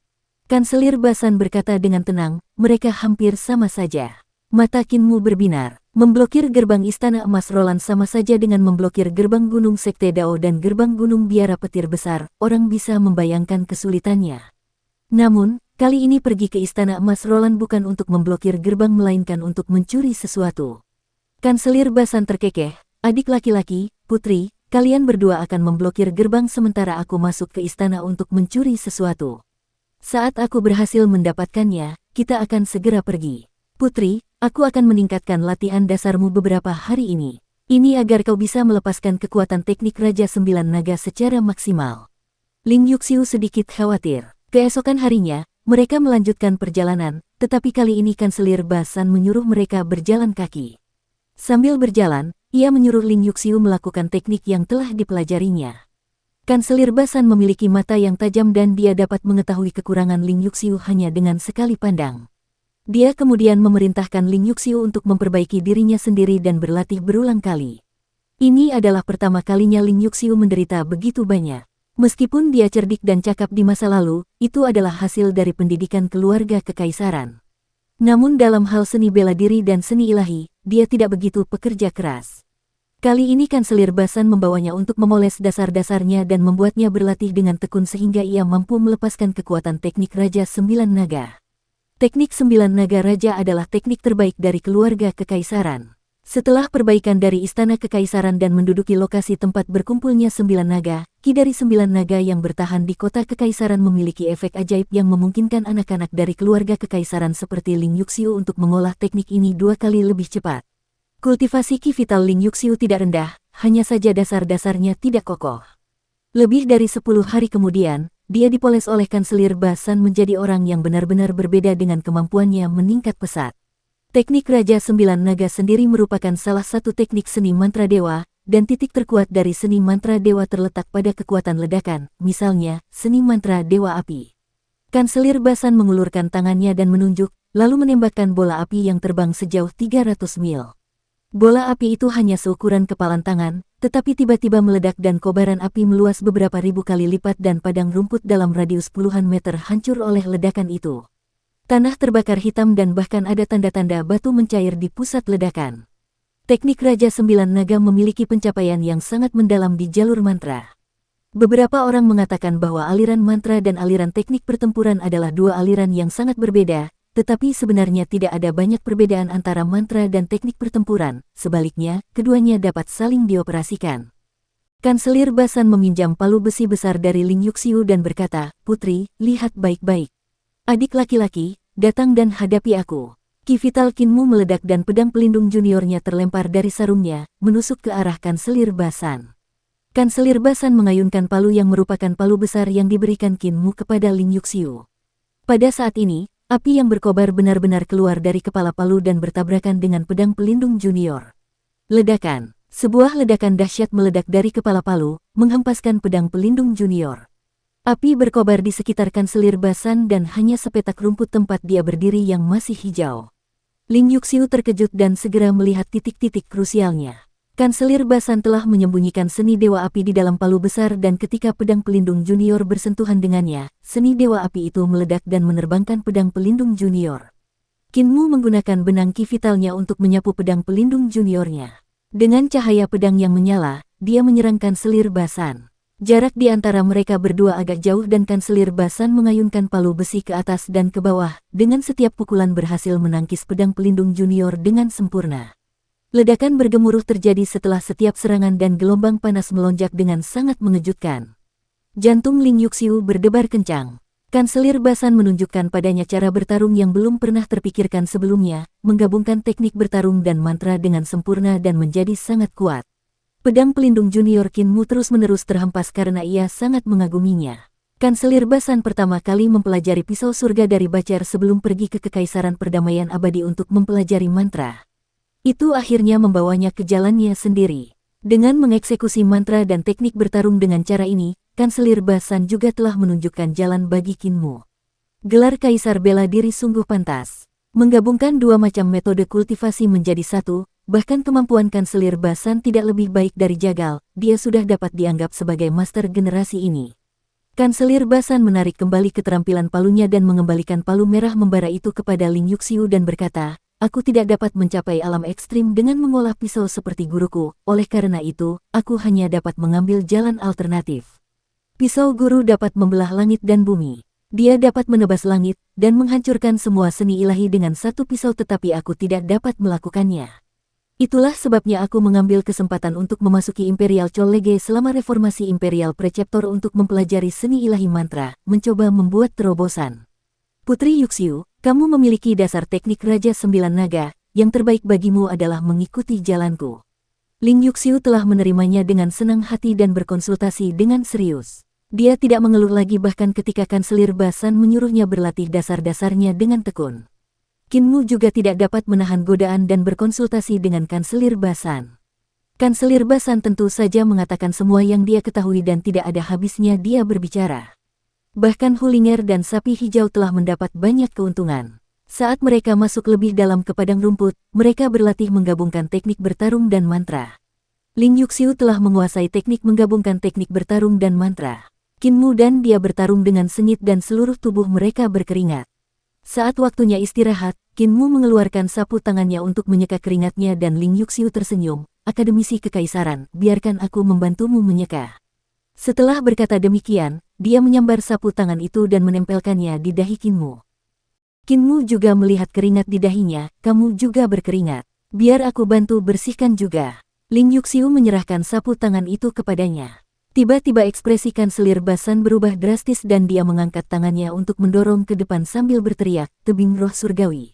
Kanselir Basan berkata dengan tenang, mereka hampir sama saja. Mata Qin Mu berbinar. Memblokir gerbang Istana Emas Roland sama saja dengan memblokir gerbang Gunung Sekte Dao dan gerbang Gunung Biara Petir Besar, orang bisa membayangkan kesulitannya. Namun, kali ini pergi ke Istana Emas Roland bukan untuk memblokir gerbang melainkan untuk mencuri sesuatu. Kanselir Basan terkekeh, adik laki-laki, putri, kalian berdua akan memblokir gerbang sementara aku masuk ke istana untuk mencuri sesuatu. Saat aku berhasil mendapatkannya, kita akan segera pergi. Putri, aku akan meningkatkan latihan dasarmu beberapa hari ini. Ini agar kau bisa melepaskan kekuatan teknik Raja Sembilan Naga secara maksimal. Ling Yuxiu sedikit khawatir. Keesokan harinya, mereka melanjutkan perjalanan, tetapi kali ini Kanselir Basan menyuruh mereka berjalan kaki. Sambil berjalan, ia menyuruh Ling Yuxiu melakukan teknik yang telah dipelajarinya. Kanselir Basan memiliki mata yang tajam dan dia dapat mengetahui kekurangan Ling Yuxiu hanya dengan sekali pandang. Dia kemudian memerintahkan Ling Yuxiu untuk memperbaiki dirinya sendiri dan berlatih berulang kali. Ini adalah pertama kalinya Ling Yuxiu menderita begitu banyak. Meskipun dia cerdik dan cakap di masa lalu, itu adalah hasil dari pendidikan keluarga kekaisaran. Namun dalam hal seni bela diri dan seni ilahi, dia tidak begitu pekerja keras. Kali ini Kanselir Basan membawanya untuk memoles dasar-dasarnya dan membuatnya berlatih dengan tekun sehingga ia mampu melepaskan kekuatan teknik Raja Sembilan Naga. Teknik Sembilan Naga Raja adalah teknik terbaik dari keluarga kekaisaran. Setelah perbaikan dari Istana Kekaisaran dan menduduki lokasi tempat berkumpulnya Sembilan Naga, Ki dari Sembilan Naga yang bertahan di kota kekaisaran memiliki efek ajaib yang memungkinkan anak-anak dari keluarga kekaisaran seperti Ling Yuxiu untuk mengolah teknik ini 2 kali lebih cepat. Kultivasi Ki vital Ling Yuxiu tidak rendah, hanya saja dasar-dasarnya tidak kokoh. Lebih dari 10 hari kemudian, dia dipoles oleh Kanselir Basan menjadi orang yang benar-benar berbeda dengan kemampuannya meningkat pesat. Teknik Raja Sembilan Naga sendiri merupakan salah satu teknik seni mantra dewa, dan titik terkuat dari seni mantra dewa terletak pada kekuatan ledakan, misalnya, seni mantra dewa api. Kanselir Basan mengulurkan tangannya dan menunjuk, lalu menembakkan bola api yang terbang sejauh 300 mil. Bola api itu hanya seukuran kepalan tangan, tetapi tiba-tiba meledak dan kobaran api meluas beberapa ribu kali lipat dan padang rumput dalam radius puluhan meter hancur oleh ledakan itu. Tanah terbakar hitam dan bahkan ada tanda-tanda batu mencair di pusat ledakan. Teknik Raja Sembilan Naga memiliki pencapaian yang sangat mendalam di jalur mantra. Beberapa orang mengatakan bahwa aliran mantra dan aliran teknik pertempuran adalah dua aliran yang sangat berbeda, tetapi sebenarnya tidak ada banyak perbedaan antara mantra dan teknik pertempuran, sebaliknya, keduanya dapat saling dioperasikan. Kanselir Basan meminjam palu besi besar dari Ling Yuxiu dan berkata, "Putri, lihat baik-baik. Adik laki-laki, datang dan hadapi aku." Ki vital Kinmu meledak dan pedang pelindung juniornya terlempar dari sarungnya, menusuk ke arah Kanselir Basan. Kanselir Basan mengayunkan palu yang merupakan palu besar yang diberikan Kinmu kepada Ling Yuxiu. Pada saat ini, api yang berkobar benar-benar keluar dari kepala palu dan bertabrakan dengan pedang pelindung junior. Ledakan. Sebuah ledakan dahsyat meledak dari kepala palu, menghempaskan pedang pelindung junior. Api berkobar di sekitar Kanselir Basan dan hanya sepetak rumput tempat dia berdiri yang masih hijau. Ling Yuxiu terkejut dan segera melihat titik-titik krusialnya. Kanselir Basan telah menyembunyikan seni dewa api di dalam palu besar dan ketika pedang pelindung junior bersentuhan dengannya, seni dewa api itu meledak dan menerbangkan pedang pelindung junior. Kinmu menggunakan benang ki vitalnya untuk menyapu pedang pelindung juniornya. Dengan cahaya pedang yang menyala, dia menyerang Kanselir Basan. Jarak di antara mereka berdua agak jauh dan Kanselir Basan mengayunkan palu besi ke atas dan ke bawah, dengan setiap pukulan berhasil menangkis pedang pelindung junior dengan sempurna. Ledakan bergemuruh terjadi setelah setiap serangan dan gelombang panas melonjak dengan sangat mengejutkan. Jantung Ling Yuxiu berdebar kencang. Kanselir Basan menunjukkan padanya cara bertarung yang belum pernah terpikirkan sebelumnya, menggabungkan teknik bertarung dan mantra dengan sempurna dan menjadi sangat kuat. Pedang pelindung junior Kinmu terus-menerus terhempas karena ia sangat mengaguminya. Kanselir Basan pertama kali mempelajari pisau surga dari Bacer sebelum pergi ke Kekaisaran Perdamaian Abadi untuk mempelajari mantra. Itu akhirnya membawanya ke jalannya sendiri. Dengan mengeksekusi mantra dan teknik bertarung dengan cara ini, Kanselir Basan juga telah menunjukkan jalan bagi Kinmu. Gelar Kaisar Bela Diri sungguh pantas. Menggabungkan dua macam metode kultivasi menjadi satu, bahkan kemampuan Kanselir Basan tidak lebih baik dari Jagal, dia sudah dapat dianggap sebagai master generasi ini. Kanselir Basan menarik kembali keterampilan palunya dan mengembalikan palu merah membara itu kepada Ling Yuxiu dan berkata, "Aku tidak dapat mencapai alam ekstrim dengan mengolah pisau seperti guruku, oleh karena itu, aku hanya dapat mengambil jalan alternatif. Pisau guru dapat membelah langit dan bumi. Dia dapat menebas langit, dan menghancurkan semua seni ilahi dengan satu pisau tetapi aku tidak dapat melakukannya. Itulah sebabnya aku mengambil kesempatan untuk memasuki Imperial College selama reformasi Imperial Preceptor untuk mempelajari seni ilahi mantra, mencoba membuat terobosan. Putri Yuxiu, kamu memiliki dasar teknik Raja Sembilan Naga, yang terbaik bagimu adalah mengikuti jalanku." Ling Yuxiu telah menerimanya dengan senang hati dan berkonsultasi dengan serius. Dia tidak mengeluh lagi bahkan ketika Kanselir Basan menyuruhnya berlatih dasar-dasarnya dengan tekun. Kinmu juga tidak dapat menahan godaan dan berkonsultasi dengan Kanselir Basan. Kanselir Basan tentu saja mengatakan semua yang dia ketahui dan tidak ada habisnya dia berbicara. Bahkan Hulinger dan Sapi Hijau telah mendapat banyak keuntungan. Saat mereka masuk lebih dalam ke padang rumput, mereka berlatih menggabungkan teknik bertarung dan mantra. Ling Yuxiu telah menguasai teknik menggabungkan teknik bertarung dan mantra. Kinmu dan dia bertarung dengan sengit dan seluruh tubuh mereka berkeringat. Saat waktunya istirahat, Kinmu mengeluarkan sapu tangannya untuk menyeka keringatnya dan Ling Yuxiu tersenyum, "Akademisi Kekaisaran, biarkan aku membantumu menyeka." Setelah berkata demikian, dia menyambar sapu tangan itu dan menempelkannya di dahi Kinmu. Kinmu juga melihat keringat di dahinya, "Kamu juga berkeringat. Biar aku bantu bersihkan juga." Ling Yuxiu menyerahkan sapu tangan itu kepadanya. Tiba-tiba ekspresi Kanselir Basan berubah drastis dan dia mengangkat tangannya untuk mendorong ke depan sambil berteriak, "Tebing roh surgawi."